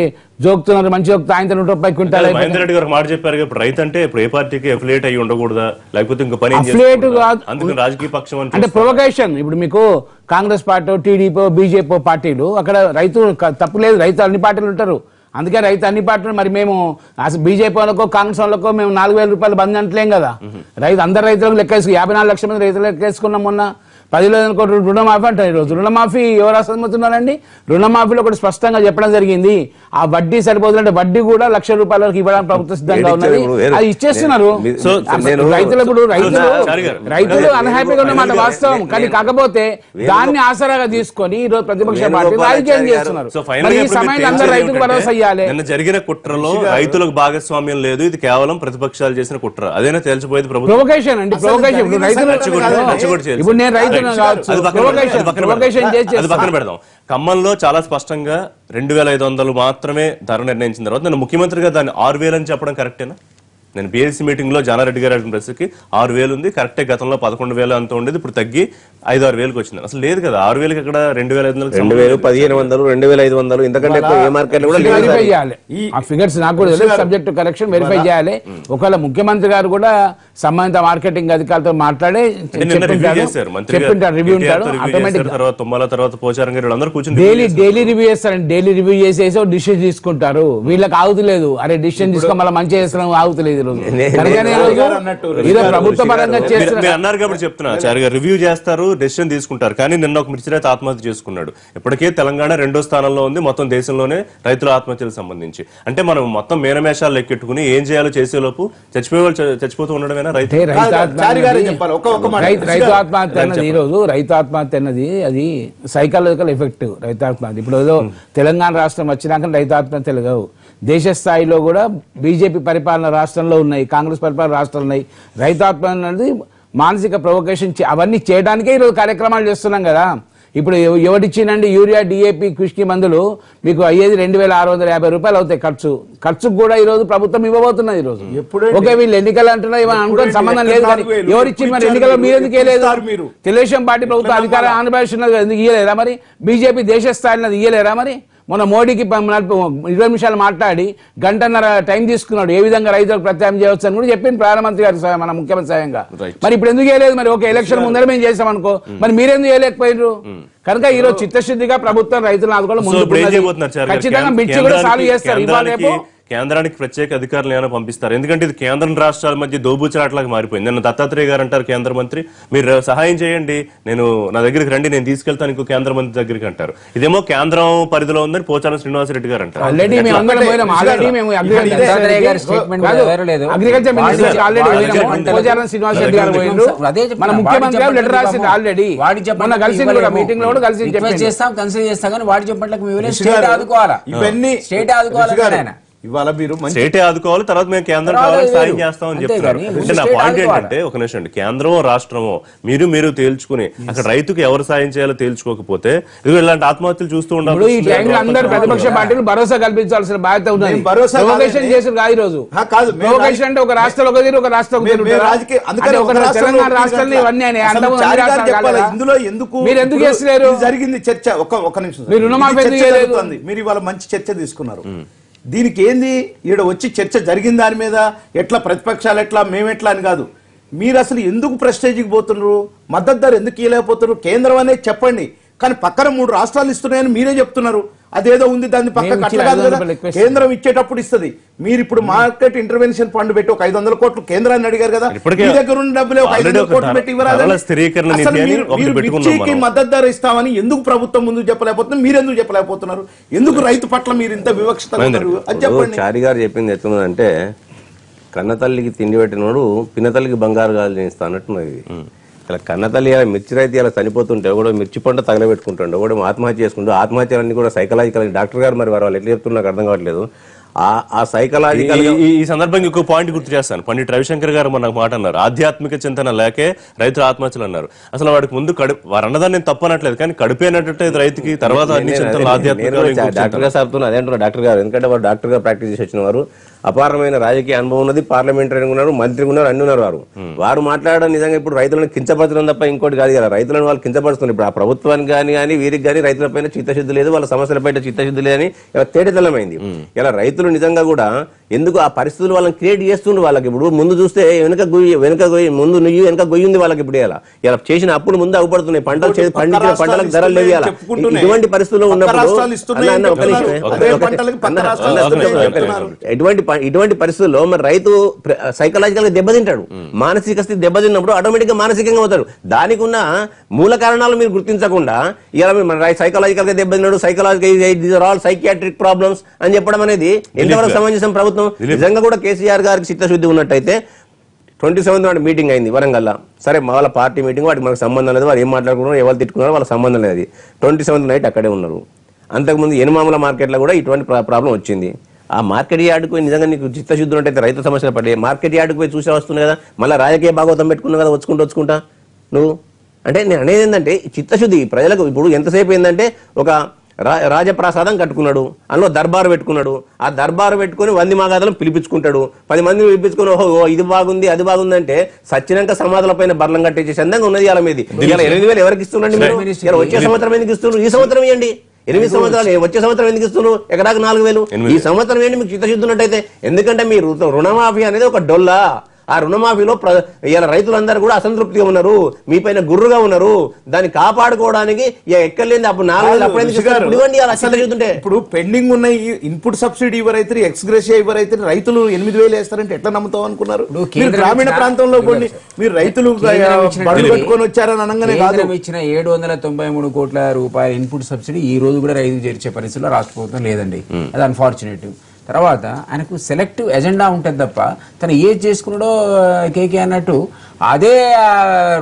E: జోకుతున్నారు, మంచి జోక్తా ఆయన 130 క్వింటాల్.
A: మహేందర్ రెడ్డి గారు మాట చెప్పారు, ఇప్పుడు రైతు అంటే ఇప్పుడు ఏ పార్టీకి అఫిలియేట్ అయ్యి ఉండకూడదా, లేకపోతే ఇంకా పని అందుకు రాజకీయ పక్షం అంటే
E: ప్రొవకేషన్. ఇప్పుడు మీకు కాంగ్రెస్ పార్టీ, టీడీపీ, బీజేపీ పార్టీలు అక్కడ రైతు తప్పు లేదు, రైతు అన్ని పార్టీలు ఉంటారు. అందుకే రైతు అన్ని పార్టీలు మరి మేము బీజేపీ వాళ్ళకో కాంగ్రెస్ వాళ్ళకో మేము 4,000 రూపాయలు బంద్ అంటలేం కదా. రైతు అందరు రైతులకు లెక్కేసుకు 54 లక్షల మంది రైతులు లెక్కేసుకున్నాం. మొన్న 10,000 కోట్ల రుణమాఫీ అంటారు. ఈరోజు రుణమాఫీ ఎవరు అసమవుతున్నారండి? రుణమాఫీలో కూడా స్పష్టంగా చెప్పడం జరిగింది, ఆ వడ్డీ సరిపోతుందంటే వడ్డీ కూడా ₹1,00,000 వరకు ఇవ్వడానికి ప్రభుత్వం సిద్ధంగా ఉన్నది. అది ఇచ్చేస్తున్నారు. రైతులు ఇప్పుడు రైతులు అన్హ్యాపీగా ఉన్నమాట వాస్తవం. కానీ కాకపోతే దాన్ని ఆసరాగా తీసుకొని ఈరోజు ప్రతిపక్ష పార్టీ రాజకీయం చేస్తున్నారు. ఈ సమయంలో అందరూ రైతుకు భరోసా ఇవ్వాలి.
A: నిన్న జరిగిన కుట్రలో రైతులకు భాగస్వామ్యం లేదు, ఇది కేవలం ప్రతిపక్షాలు చేసిన కుట్ర, అదేనా తేల్చిపోయేది ప్రభుత్వం.
E: ప్రొవకేషన్ అండి, ప్రొవకేషన్. ఇప్పుడు నేను రైతు
A: పక్కన పెడదాం. ఖమ్మంలో చాలా స్పష్టంగా 2,500 మాత్రమే ధర నిర్ణయించిన తర్వాత నేను ముఖ్యమంత్రిగా దాన్ని 6,000 అని చెప్పడం కరెక్టేనా? నేను బీఎస్సీ మీటింగ్ లో జానారెడ్డి గారు అడిగిన ప్రశ్నకి 6,000 ఉంది, కరెక్టే. గతంలో 11,000 అంత ఉండేది, ఇప్పుడు తగ్గి 5-6 వేలకు వచ్చింది. అసలు లేదు కదా 6,000కి అక్కడ 2,500,
C: 2,000, 2,500 ఇంతకంటే ఏ మార్కెట్ కూడా
E: వెరిఫై చేయాలి. ఆ ఫిగర్స్ నాకు కూడా తెలియదు, సబ్జెక్ట్ కరెక్షన్ వెరిఫై చేయాలి. ఒకవేళ ముఖ్యమంత్రి గారు కూడా సంబంధిత మార్కెటింగ్ అధికారులతో మాట్లాడి రివ్యూ ఉంటాడు.
A: తర్వాత పోచారం గారు అందరూ కూర్చొని
E: డైలీ రివ్యూ చేస్తారండి. డైలీ రివ్యూ చేసేసి డిసిషన్ తీసుకుంటారు. వీళ్ళకి ఆగుతలేదు, అరే డిసిషన్ తీసుకో మళ్ళీ మంచి చేస్తున్నాం, ఆగుతలేదు. ప్రభుత్వ పరంగా
A: అన్నారు కాబట్టి చెప్తున్నా, చారిగా రివ్యూ చేస్తారు, డెసిషన్ తీసుకుంటారు. కానీ నిన్న ఒక మిర్చి రైతు ఆత్మహత్య చేసుకున్నాడు. ఇప్పటికే తెలంగాణ 2వ స్థానంలో ఉంది మొత్తం దేశంలోనే రైతుల ఆత్మహత్యలకు సంబంధించి. అంటే మనం మొత్తం మేనమేషాలు లెక్కెట్టుకుని ఏం చేయాలో చేసేలోపు చచ్చిపోతూ ఉండడమేనా రైతు
E: ఆత్మహత్య అన్నది? ఈరోజు రైతు ఆత్మహత్య అన్నది అది సైకాలజికల్ ఎఫెక్ట్. రైతు ఆత్మహత్య ఇప్పుడు ఏదో తెలంగాణ రాష్ట్రం వచ్చినాక రైతు ఆత్మహత్యలు కావు. దేశ స్థాయిలో కూడా బీజేపీ పరిపాలన రాష్ట్రంలో ఉన్నాయి, కాంగ్రెస్ పరిపాలన రాష్ట్రాలు ఉన్నాయి. రైతు ఆత్మహత్య అనేది మానసిక ప్రొవకేషన్ అవన్నీ చేయడానికే ఈరోజు కార్యక్రమాలు చేస్తున్నాం కదా. ఇప్పుడు ఎవరిచ్చిందండి యూరియా డిఏపి కృషి మందులు మీకు అయ్యేది 2650 రూపాయలు అవుతాయి ఖర్చుకు కూడా ఈ రోజు ప్రభుత్వం ఇవ్వబోతున్నది. ఈ రోజు ఓకే వీళ్ళు ఎన్నికలు అంటున్నారు ఇవన్నీ అనుకుని సంబంధం లేదు, కానీ ఎవరిచ్చింది మరి ఎన్నికల్లో మీరు ఎందుకు ఇవ్వలేదు? తెలుగుదేశం పార్టీ ప్రభుత్వం అధికారం అనుభవిస్తున్నది ఎందుకు ఇయ్యలేరా? మరి బీజేపీ దేశ స్థాయిలో ఇయ్యలేరా? మరి మొన్న మోడీకి 20 నిమిషాలు మాట్లాడి గంటన్నర టైం తీసుకున్నాడు ఏ విధంగా రైతులకు ప్రత్యామ్నాయం చేయవచ్చు అని కూడా చెప్పింది ప్రధానమంత్రి గారు మన ముఖ్యమంత్రి స్వయంగా. మరి ఇప్పుడు ఎందుకు చేయలేదు? మరి ఒక ఎలక్షన్ ముందర మేము చేసాం అనుకో, మరి మీరెందుకు చేయలేకపోయినారు? కనుక ఈ రోజు చిత్తశుద్ధిగా ప్రభుత్వం రైతులను ఆదుకోవడం ముందు ఖచ్చితంగా మిర్చి కూడా సాల్వ్ చేస్తారు. ఇవాళ రేపు
A: కేంద్రానికి ప్రత్యేక అధికారులు ఏమైనా పంపిస్తారు? ఎందుకంటే ఇది కేంద్రం రాష్ట్రాల మధ్య దోబూచలాట్లాగా మారిపోయింది. నిన్న దత్తాత్రేయ గారు అంటారు కేంద్ర మంత్రి, మీరు సహాయం చేయండి, నా దగ్గరికి రండి, నేను తీసుకెళ్తాను ఇంకో కేంద్ర మంత్రి దగ్గరికి అంటారు. ఇదేమో కేంద్రం పరిధిలో ఉందని పోచారం శ్రీనివాసరెడ్డి గారు అంటారు.
E: మన ముఖ్యమంత్రి లెటర్ రాసింది ఆల్రెడీ, కలిసి మీటింగ్ లో కూడా కలిసి
D: చేస్తాం కన్సిడర్ చేస్తాం, కానీ వాడి చెప్పట్లకు స్టేట్ ఆదుకోవాలా,
B: ఇవన్నీ
D: స్టేట్ ఆదుకోవాలి.
B: ఇవాళ మీరు
A: స్టేటే ఆదుకోవాలి, తర్వాత మేము కేంద్రం కావాలని సాయం చేస్తామని చెప్తున్నారు. అంటే నా పాయింట్ ఏంటంటే, ఒక నిమిషం అండి, కేంద్రమో రాష్ట్రమో మీరు తేల్చుకుని అక్కడ రైతుకు ఎవరు సాయం చేయాలో తేల్చుకోకపోతే ఇలాంటి ఆత్మహత్యలు చూస్తూ ఉండాలి.
E: అందరూ ప్రతిపక్ష పార్టీలు భరోసా కల్పించాల్సిన బాధ్యత ఉన్నది. ప్రొవోకేషన్ చేసి కాదు ఈ రోజు. ప్రొవోకేషన్ అంటే ఒక రాష్ట్రంలో ఒక తీరు, ఒక రాష్ట్రం తెలంగాణ రాష్ట్రాన్ని ఇవన్నీ
B: ఇందులో ఎందుకు
E: మీరు ఎందుకు చేస్తలేరు?
B: జరిగింది చర్చ. ఒక నిమిషం,
E: మీరు రుణమాఫీ ఎందుకు చేయలేదు?
B: మీరు ఇవాళ మంచి చర్చ తీసుకున్నారు. దీనికి ఏంది ఈడ వచ్చి చర్చ జరిగిన దాని మీద ఎట్లా ప్రతిపక్షాలు ఎట్లా మేమెట్లా అని కాదు. మీరు అసలు ఎందుకు ప్రెస్టేజ్కి పోతున్నారు? మద్దతు ధర ఎందుకు ఇవ్వలేకపోతున్నారు? కేంద్రం అనేది చెప్పండి, కానీ పక్కన 3 రాష్ట్రాలు ఇస్తున్నాయని మీరే చెప్తున్నారు. అదేదో ఉంది దాన్ని పక్కన అట్లా కాదు కదా, కేంద్రం ఇచ్చేటప్పుడు ఇస్తుంది. మీరు ఇప్పుడు మార్కెట్ ఇంటర్వెన్షన్ ఫండ్ పెట్టి ఒక 500 కోట్లు కేంద్రాన్ని అడిగారు కదా, మీ దగ్గర ఉన్న డబ్బులే ఒక 500 కోట్లు పెట్టి మిర్చికి మద్దతు ధర ఇస్తామని ఎందుకు ప్రభుత్వం ముందుకు చెప్పలేకపోతున్నారు? మీరు ఎందుకు చెప్పలేకపోతున్నారు? ఎందుకు రైతు పట్ల మీరు ఇంత వివక్షత అది చెప్పండి.
C: చారి గారు చెప్పింది ఎట్లున్నదంటే, కన్నతల్లికి తిండి పెట్టినోడు పిన్నతల్లికి బంగారు గాజులు ఇస్తా అన్నట్టున్నది. ఇలా కన్నతల్లి ఇలా మిర్చి రైతు ఇలా చనిపోతుంటే కూడా మిర్చి పంట తగలబెట్టుకుంటుండే కూడా ఆత్మహత్య చేసుకుంటూ, ఆత్మహత్యలన్నీ కూడా సైకలాజికల్. డాక్టర్ గారు మరి వాళ్ళు ఎట్లా చెప్తున్నారు నాకు అర్థం కావట్లేదు. ఆ సైకలాజికల్
A: ఈ సందర్భంగా ఇంకో పాయింట్ గుర్తు చేస్తాను. పండిట్ రవిశంకర్ గారు మనకు మాట అన్నారు, ఆధ్యాత్మిక చింతన లేకే రైతులు ఆత్మహత్యలు అన్నారు. అసలు వాడికి ముందు వారు అన్నదాన్ని నేను తప్పనట్లేదు, కానీ కడుపేనట్టు రైతుకి తర్వాత అన్ని చింతనలు ఆధ్యాత్మిక.
C: డాక్టర్ గారు సార్తో అదే అంటున్నారు డాక్టర్ గారు, ఎందుకంటే వారు డాక్టర్ గా ప్రాక్టీస్ చేసి వచ్చిన వారు, అపారమైన రాజకీయ అనుభవం ఉన్నది, పార్లమెంటరీ ఉన్నారు, మంత్రి ఉన్నారు, అన్ని ఉన్నారు. వారు మాట్లాడడం నిజంగా ఇప్పుడు రైతులను కించపరచడం తప్ప ఇంకోటి కాదు కదా. రైతులను వాళ్ళు కించపరుస్తున్నారు. ఇప్పుడు ఆ ప్రభుత్వానికి కానీ వీరికి కానీ రైతులపైన చిత్తశుద్ధి లేదు, వాళ్ళ సమస్యలపైన చిత్తశుద్ధి లేదని ఇలా తేటతెల్లమైంది. ఇలా రైతులు నిజంగా కూడా ఎందుకు ఆ పరిస్థితులు వాళ్ళని క్రియేట్ చేస్తుండ్రు. వాళ్ళకి ఇప్పుడు ముందు చూస్తే వెనక గొయ్యి ముందు నుయ్యి వెనక గొయ్యి ఉంది వాళ్ళకి. ఇప్పుడు ఇలా చేసిన అప్పుడు ముందు అవ్వబడుతున్నాయి, పంటలు పండించిన పంటలకు ధరలు లేవు. ఇటువంటి పరిస్థితుల్లో ఉన్నప్పుడు ఇటువంటి పరిస్థితుల్లో మరి రైతు సైకలాజికల్ గా దెబ్బతింటాడు. మానసిక స్థితి దెబ్బతిన్నప్పుడు ఆటోమేటిక్ గా మానసికంగా అవుతాడు. దానికి ఉన్న మూల కారణాలు మీరు గుర్తించకుండా ఇలా సైకలాజికల్ గా దెబ్బతిన్నాడు, సైకలాజికల్ సైకియాట్రిక్ ప్రాబ్లమ్స్ అని చెప్పడం అనేది ఎంతవరకు సమంజసం? ప్రభుత్వం నిజంగా కూడా కేసీఆర్ గారికి చిత్తశుద్ధి ఉన్నట్టయితే 27th నాడు మీటింగ్ అయింది వరంగల్. సరే వాళ్ళ పార్టీ మీటింగ్, వాటికి మనకు సంబంధం లేదు, వారు ఏం మాట్లాడుకున్నారు, ఎవరు తిట్టుకున్నారో వాళ్ళ సంబంధం లేదు. 27th నైట్ అక్కడే ఉన్నారు. అంతకుముందు ఎనుమాముల మార్కెట్లో కూడా ఇటువంటి ప్రాబ్లం వచ్చింది. ఆ మార్కెట్ యార్డుకు పోయి నిజంగా నీకు చిత్తశుద్ధి ఉన్నట్టయితే రైతు సమస్యలు పడి మార్కెట్ యార్డుకు పోయి చూసే వస్తుంది కదా, మళ్ళీ రాజకీయ భాగవతం పెట్టుకున్నావు కదా వచ్చుకుంటా నువ్వు. అంటే నేను అనేది ఏంటంటే చిత్తశుద్ధి ప్రజలకు ఇప్పుడు ఎంతసేపు ఏంటంటే ఒక రాజప్రసాదం కట్టుకున్నాడు, అందులో దర్బారు పెట్టుకున్నాడు, ఆ దర్బారు పెట్టుకుని 100 మగాదలను పిలిపించుకుంటాడు, 10 మందిని పిలిపించుకుని ఓహో ఇది బాగుంది అది బాగుంది అంటే సచ్చినాక సమాధుల పైన బర్లం కట్టేసే అందంగా ఉన్నది. ఇలా మీది ఇలా 8,000 ఎవరికి ఇస్తున్నాండి మీరు? ఇలా వచ్చే సంవత్సరం ఎందుకు ఇస్తున్నారు? ఈ సంవత్సరం ఇవ్వండి. 8 సంవత్సరాలు, వచ్చే సంవత్సరం ఎందుకు ఇస్తున్నారు? ఎకరాకు 4,000. ఈ సంవత్సరం ఏంటి మీకు చిత్తశుద్ధి ఉన్నట్టయితే? ఎందుకంటే మీ రుణమాఫీ అనేది ఒక డొల్లా. ఆ రుణమాఫీలో ఇలా రైతులందరూ కూడా అసంతృప్తిగా ఉన్నారు, మీ పైన గుర్రుగా ఉన్నారు. దాన్ని కాపాడుకోవడానికి ఎక్కర్లేంది అప్పుడు 4,000
B: ఇప్పుడు పెండింగ్ ఉన్న ఇన్పుట్ సబ్సిడీ ఇవ్వరైతే ఎక్స్గ్రేషియా ఇవ్వరైతే రైతులు 8,000 వేస్తారంటే ఎట్లా నమ్ముతాం అనుకున్నారు? గ్రామీణ ప్రాంతంలో కొన్ని మీరు రైతులు బడులు కట్టుకొని వచ్చారని అనగానే కాదు.
D: ఇచ్చిన 793 కోట్ల రూపాయల ఇన్పుట్ సబ్సిడీ ఈ రోజు కూడా రైతులు చేర్చే పరిస్థితిలో రాష్ట్ర ప్రభుత్వం లేదండి. అది అన్ఫార్చునేట్. తర్వాత ఆయనకు సెలెక్టివ్ ఎజెండా ఉంటుంది తప్ప తను ఏది చేసుకున్నాడో కేకే అన్నట్టు అదే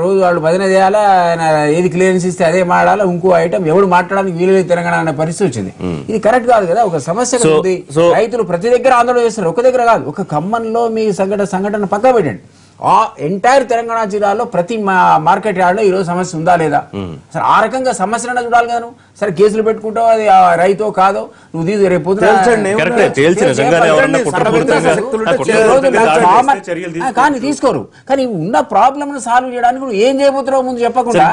D: రోజు వాళ్ళు భజన చేయాలా, ఆయన ఏది క్లియరెన్స్ ఇస్తే అదే మాట్లాడాలా, ఇంకో ఐటమ్ ఎవడు మాట్లాడడానికి వీలు తెలంగాణ అనే పరిస్థితి వచ్చింది. ఇది కరెక్ట్ కాదు కదా. ఒక సమస్య ఉంది, రైతులు ప్రతి దగ్గర ఆందోళన చేస్తున్నారు, ఒక దగ్గర కాదు. ఒక ఖమ్మంలో మీ సంఘటన పక్కా పెట్టండి. ఎంటైర్ తెలంగాణ జిల్లాలో ప్రతి మార్కెట్ యార్డ్ లో ఈ రోజు సమస్య ఉందా లేదా? సరే ఆ రకంగా సమస్యలన్నా చూడాలి కదా. సరే కేసులు పెట్టుకుంటావు, అది రైతో కాదో నువ్వు రేపు కానీ తీసుకోరు. కానీ ఉన్న ప్రాబ్లమ్ సాల్వ్ చేయడానికి నువ్వు ఏం చేయబోతున్నావు ముందు చెప్పకుండా.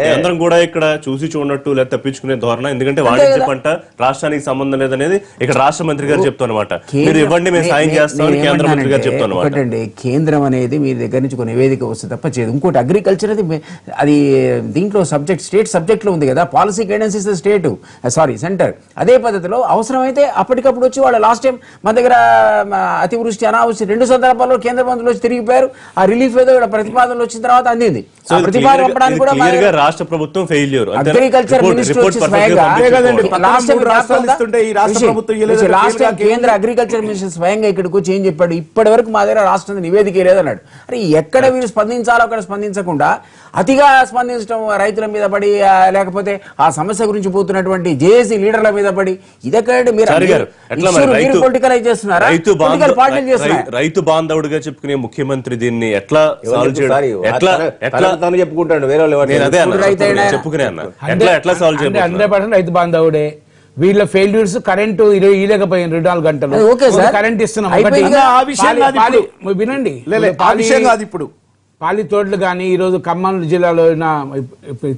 A: కేంద్రం కూడా ఇక్కడ చూసి చూడనట్టు లేదా తప్పించుకునే ధోరణ. ఎందుకంటే వాణిజ్య పంట రాష్ట్రానికి సంబంధం లేదనేది ఇక్కడ రాష్ట్ర మంత్రి గారు చెప్తానమాట. మీరు ఇవ్వండి, మేము సాయం చేస్తామని కేంద్ర మంత్రి గారు చెప్తానమాట.
D: ఒకటండి, కేంద్రం అనేది మీ దగ్గర నుంచి ఒక నివేదిక వస్తే తప్ప చేయదు. ఇంకోటి అగ్రికల్చర్ అది దీంట్లో సబ్జెక్ట్ స్టేట్ సబ్జెక్ట్ లో ఉంది కదా. Policy guidance is state centre. అదే పద్ధతిలో అవసరమైతే అప్పటికప్పుడు వచ్చి వాళ్ళు లాస్ట్ టైం మన దగ్గర అతివృష్టి అనావృష్టి 2 సందర్భాల్లో కేంద్ర మంత్రులు వచ్చి తిరిగిపోయారు. ఆ రిలీఫ్ ఏదో ప్రతిపాదనలు వచ్చిన తర్వాత అందింది. ప్రతిపాదన పంపడానికి కూడా
A: రాష్ట్ర ప్రభుత్వం ఫెయిల్యూర్.
D: అగ్రికల్చర్ మినిస్టర్ వచ్చి కేంద్ర అగ్రికల్చర్ మినిస్టర్ స్వయంగా ఇక్కడికి వచ్చి ఏం చెప్పాడు? ఇప్పటి వరకు మా దగ్గర రాష్ట్రం నివేదిక లేదన్నాడు. అరే ఎక్కడ వీరు స్పందించాలో అక్కడ స్పందించకుండా అతిగా స్పందించడం, రైతుల మీద పడి లేకపోతే ఆ సమస్య గురించి పోతున్నటువంటి జేఏసీ లీడర్ల మీద పడి ఇదెక్కడంటే మీరు పొలిటికలైజ్ చేస్తున్నారా?
A: రైతు బాంధవుడిగా చెప్పుకునే ముఖ్యమంత్రి దీన్ని ఎట్లా సాల్వ్ చేయడం
C: చెప్పుకుంటాడు. వేరే
A: ఎట్లా సాల్వ్ చేయాలి?
E: 100% రైతు బాంధవుడే. వీళ్ళ ఫెయిల్యూర్స్ కరెంటు ఇవ్వలేకపోయింది 24 గంటలు కరెంట్ ఇస్తున్నాం. వినండి,
B: ఇప్పుడు
E: పాలి తోటలు కానీ ఈరోజు ఖమ్మం జిల్లాలో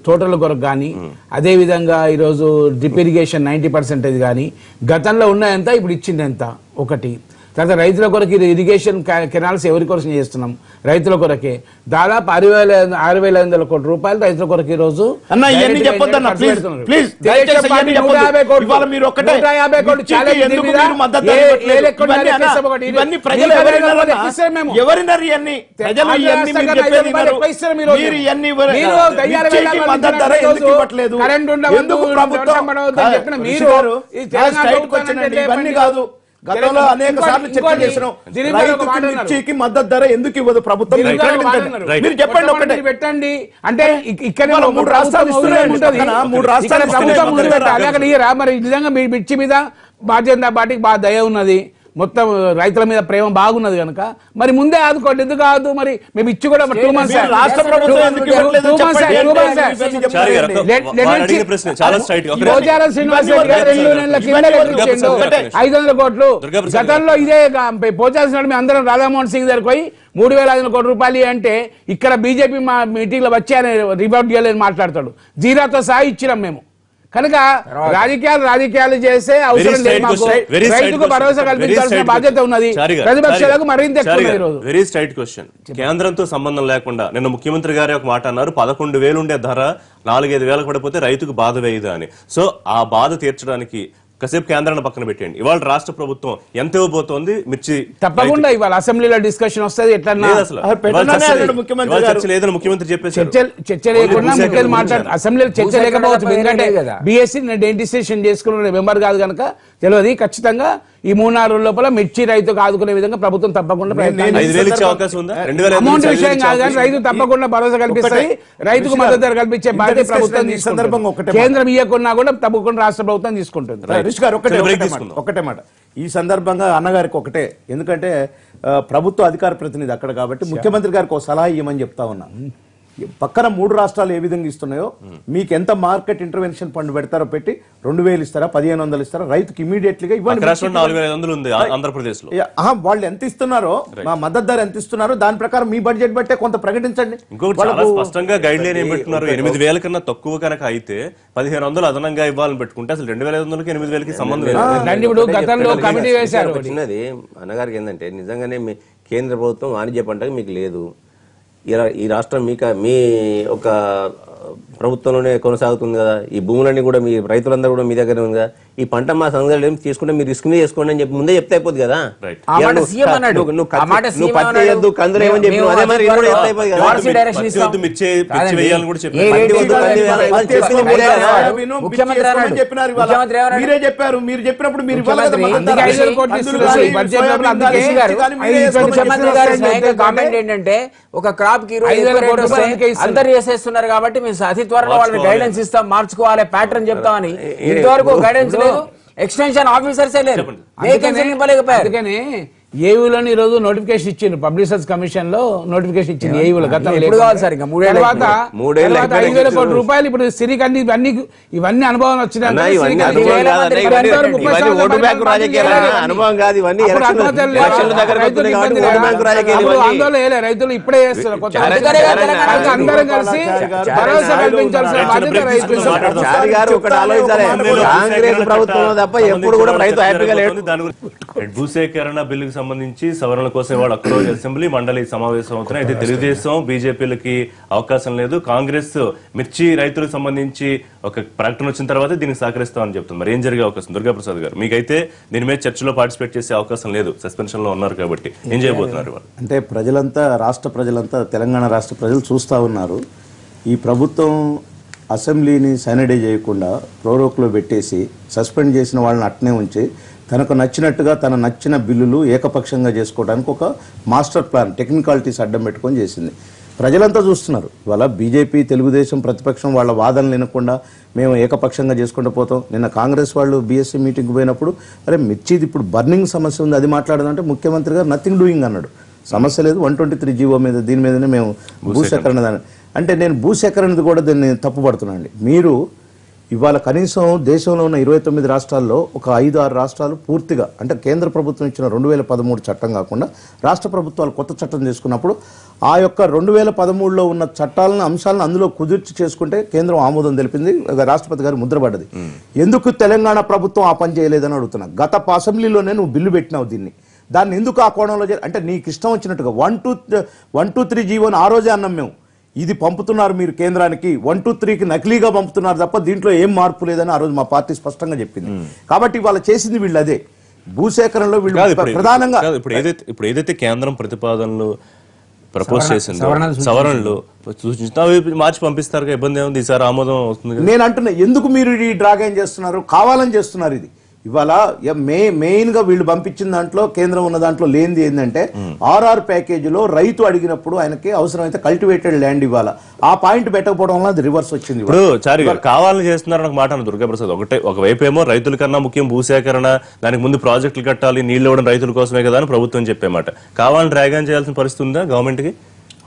E: తోటల కొరకు కానీ, అదేవిధంగా ఈరోజు డ్రిప్ ఇరిగేషన్ 90% కానీ గతంలో ఉన్నాయంత ఇప్పుడు ఇచ్చింది ఎంత ఒకటి. తర్వాత రైతుల కొరకు ఇరిగేషన్ కెనాల్స్ ఎవరి కోసం చేస్తున్నాం? రైతుల కొరకే దాదాపు 6,500 కోట్ల రూపాయలు రైతుల కొరకు ఈ రోజు.
B: గతంలో అనేక సార్లు చర్చ చేసినాం. మిర్చికి మద్దతు ధర ఎందుకు ఇవ్వదు ప్రభుత్వం? మీరు చెప్పండి, ఒకటే
E: పెట్టండి. అంటే ఇక్కడ
B: 3 రాష్ట్రాలు
E: మరి నిజంగా మీ మిర్చి మీద భారతీయ జనతా పార్టీకి బాగా దయ ఉన్నది, మొత్తం రైతుల మీద ప్రేమ బాగున్నది కనుక మరి ముందే ఆదుకోండి. ఎందుకు కాదు? మరి మేము ఇచ్చి కూడా 2 months 500 కోట్లు గతంలో ఇదే పోచాల్సిన మేము అందరం రాధామోహన్ సింగ్ దగ్గరకు పోయి 3,500 కోట్ల రూపాయలు అంటే ఇక్కడ బీజేపీ మా మీటింగ్ లో వచ్చి ఆయన రిపోర్ట్ చేయాలని మాట్లాడతాడు. జీరాతో సహా ఇచ్చినాం మేము. కనుక రాజకీయాలు చేసే అవసరం లేదు. రైతుకు భరోసా కల్పించాల్సిన బాధ్యత ఉన్నది. ప్రతిపక్షాలకు మరింత ఎక్కువ.
A: Very straight question. కేంద్రంతో సంబంధం లేకుండా నిన్న ముఖ్యమంత్రి గారు ఒక మాట అన్నారు, 11,000 ఉండే ధర 4,000-5,000 పడిపోతే రైతుకు బాధ వేయదు అని. సో ఆ బాధ తీర్చడానికి కాసేపు కేంద్రాన్ని పక్కన పెట్టండి. ఇవాళ రాష్ట్ర ప్రభుత్వం ఎంత ఇవ్వబోతోంది మిర్చి?
E: తప్పకుండా ఇవాళ అసెంబ్లీలో డిస్కషన్ వస్తుంది.
A: ముఖ్యమంత్రి చెప్పేసి
E: చర్చ లేకుండా ముఖ్యమంత్రి మాట్లాడు. అసెంబ్లీలో చర్చ లేకపోవచ్చు. ఎందుకంటే బీఎస్సీ డెంటిస్టేషన్ చేసుకున్న మెంబర్ కాదు కనుక తెలియదు. ఖచ్చితంగా ఈ 3-4 రోజుల లోపల మిర్చి రైతుకు ఆదుకునే విధంగా ప్రభుత్వం తప్పకుండా అమౌంట్ విషయం కాదు కానీ రైతు తప్పకుండా భరోసా కల్పిస్తుంది. రైతుకు మద్దతు ధర కల్పించే బాధ్యత ప్రభుత్వం తీసుకుంటుంది. కేంద్రం ఇవ్వకున్నా కూడా తప్పకుండా రాష్ట్ర ప్రభుత్వం తీసుకుంటుంది.
B: ఒకటే మాట ఈ సందర్భంగా అన్నగారికి ఒకటే, ఎందుకంటే ప్రభుత్వ అధికార ప్రతినిధి అక్కడ కాబట్టి ముఖ్యమంత్రి గారికి ఒక సలహా ఇవ్వమని చెప్తా ఉన్నా. పక్కన 3 రాష్ట్రాలు ఏ విధంగా ఇస్తున్నాయో మీకు ఎంత మార్కెట్ ఇంటర్వెన్షన్ ఫండ్ పెడతారో పెట్టి 2,000 ఇస్తారా, 1,500 ఇస్తారా, రైతుకి ఇమీడియట్లీగా ఇవ్వండి. వాళ్ళు ఎంత ఇస్తున్నారో, మా మద్దతు ధర ఎంత ఇస్తున్నారో దాని ప్రకారం మీ బడ్జెట్ బట్టే కొంత ప్రకటించండి.
A: స్పష్టంగా గైడ్ లైన్ ఏం పెట్టుకున్నారు? 8,000 కన్నా తక్కువ కనుక అయితే 1,500 అదనంగా ఇవ్వాలని పెట్టుకుంటే అసలు 2,500కి 8,000కి సంబంధం లేదు.
C: అన్నగారికి ఏంటంటే నిజంగానే కేంద్ర ప్రభుత్వం వాణిజ్య పంటకు మీకు లేదు. ఈ రాష్ట్రం మీ ఒక ప్రభుత్వంలోనే కొనసాగుతుంది కదా. ఈ భూములన్నీ కూడా మీ రైతులందరూ కూడా మీ దగ్గర ఉంది కదా. ఈ పంట మా సంఘం తీసుకుంటే మీరు రిస్క్ చేసుకోండి అని చెప్పి ముందే చెప్తే అయిపోద్ది కదా. కందులు ఏమని చెప్పి అదే మరి
B: మీరే చెప్పారు. మీరు చెప్పినప్పుడు మీరు
D: కామెంట్ ఏంటంటే ఒక క్రాప్ కి అందరు చేసేస్తున్నారు కాబట్టి మేము అతి త్వరలో వాళ్ళని గైడెన్స్ ఇస్తాం, మార్చుకోవాలి ప్యాటర్న్ చెప్తామని. ఇంతవరకు గైడెన్స్ లేదు, ఎక్స్టెన్షన్ ఆఫీసర్సే లేరు.
E: అందుకని ఏయూలని ఈ రోజు నోటిఫికేషన్ ఇచ్చింది, పబ్లిక్ సర్వీస్ కమిషన్ లో నోటిఫికేషన్ ఇచ్చింది ఏయూలో. గతంలో
D: ఎప్పుడు కావాలి సార్? ఇంకా మూడేళ్ళు
E: తర్వాత 5,000 కోట్ల రూపాయలు ఇప్పుడు సిరికి ఇవన్నీ అనుభవం వచ్చినాయి. రైతులు ఇప్పుడే చేస్తున్నారు. అందరం కలిసి భరోసా కల్పించాల్సిన బాధ్యత రైతులు.
A: భూసేకరణ బిల్లుకు సంబంధించి సవరణ కోసం వాళ్ళు ఒక్కరోజు అసెంబ్లీ మండలి సమావేశం అవుతున్నాయి. అయితే తెలుగుదేశం బీజేపీలకి అవకాశం లేదు. కాంగ్రెస్ మిర్చి రైతులకు సంబంధించి ఒక ప్రకటన వచ్చిన తర్వాత దీనికి సహకరిస్తామని చెప్తుంది. మరి ఏం జరిగే అవకాశం? దుర్గాప్రసాద్ గారు, మీకైతే దీని మీద చర్చలో పార్టిసిపేట్ చేసే అవకాశం లేదు, సస్పెన్షన్ లో ఉన్నారు కాబట్టి ఏం చేయబోతున్నారు?
B: అంటే ప్రజలంతా, రాష్ట్ర ప్రజలంతా, తెలంగాణ రాష్ట్ర ప్రజలు చూస్తూ ఉన్నారు. ఈ ప్రభుత్వం అసెంబ్లీని సైనడే చేయకుండా ప్రోరోక్లో పెట్టేసి సస్పెండ్ చేసిన వాళ్ళని అట్నే ఉంచి తనకు నచ్చినట్టుగా తన నచ్చిన బిల్లులు ఏకపక్షంగా చేసుకోవడానికి ఒక మాస్టర్ ప్లాన్, టెక్నికాలిటీస్ అడ్డం పెట్టుకొని చేసింది. ప్రజలంతా చూస్తున్నారు. ఇవాళ బీజేపీ, తెలుగుదేశం ప్రతిపక్షం వాళ్ళ వాదనలు వినకుండా మేము ఏకపక్షంగా చేసుకుంటూ పోతాం. నిన్న కాంగ్రెస్ వాళ్ళు బీఎస్సీ మీటింగ్కి పోయినప్పుడు అరే మిర్చిది ఇప్పుడు బర్నింగ్ సమస్య ఉంది, అది మాట్లాడదంటే ముఖ్యమంత్రి గారు నథింగ్ డూయింగ్ అన్నాడు. సమస్య లేదు, 123 జీవో మీద దీని మీదనే మేము భూసేకరణ దాన్ని అంటే నేను భూసేకరణది కూడా దీన్ని తప్పుపడుతున్నాను అండి. మీరు ఇవాళ కనీసం దేశంలో ఉన్న 29 రాష్ట్రాల్లో ఒక 5-6 రాష్ట్రాలు పూర్తిగా అంటే కేంద్ర ప్రభుత్వం ఇచ్చిన 2013 చట్టం కాకుండా రాష్ట్ర ప్రభుత్వాలు కొత్త చట్టం చేసుకున్నప్పుడు ఆ యొక్క 2013లో ఉన్న చట్టాలను, అంశాలను అందులో కుదిర్చి చేసుకుంటే కేంద్రం ఆమోదం తెలిపింది, రాష్ట్రపతి గారు ముద్రపడ్డది. ఎందుకు తెలంగాణ ప్రభుత్వం ఆ పని చేయలేదని అడుగుతున్నా. గత అసెంబ్లీలోనే నువ్వు బిల్లు పెట్టినావు దీన్ని, దాన్ని ఎందుకు ఆ కోణంలో అంటే నీకు ఇష్టం వచ్చినట్టుగా 123 జీవోని ఆ రోజే అన్నాం మేము, ఇది పంపుతున్నారు మీరు కేంద్రానికి, 123కి నకిలీగా పంపుతున్నారు తప్ప దీంట్లో ఏం మార్పు లేదని ఆ రోజు మా పార్టీ స్పష్టంగా చెప్పింది. కాబట్టి వాళ్ళు చేసింది వీళ్ళు అదే భూసేకరణలో వీళ్ళు ప్రధానంగా
A: ఇప్పుడు ఏదైతే కేంద్రం ప్రతిపాదనలు ప్రపోజ్ చేసింది, సవరణలు సూచించిన మార్చి పంపిస్తారు, ఇబ్బంది ఏముంది, ఈసారి ఆమోదం అవుతుంది.
B: నేను అంటున్నా ఎందుకు మీరు ఈ డ్రాగన్ చేస్తున్నారు? కావాలని చేస్తున్నారు. ఇది ఇవాళ మెయిన్ గా వీళ్ళు పంపించిన దాంట్లో కేంద్రం ఉన్న దాంట్లో లేనిది ఏంటంటే ఆర్ఆర్ ప్యాకేజీలో రైతు అడిగినప్పుడు ఆయనకి అవసరమైతే కల్టివేటెడ్ ల్యాండ్ ఇవ్వాలా, ఆ పాయింట్ పెట్టకపోవడం వల్ల అది రివర్స్ వచ్చింది.
A: ఇప్పుడు చారి గారు కావాలని చేస్తున్నారు ఒక మాట అన్న దుర్గాప్రసాద్. ఒకవైపు ఏమో రైతుల కన్నా ముఖ్యం భూసేకరణ, దానికి ముందు ప్రాజెక్టులు కట్టాలి, నీళ్లు ఇవ్వడం రైతుల కోసమే కదా అని ప్రభుత్వం చెప్పేమాట. కావాలని డ్రాగన్ చేయాల్సిన పరిస్థితి ఉందా గవర్నమెంట్ కి?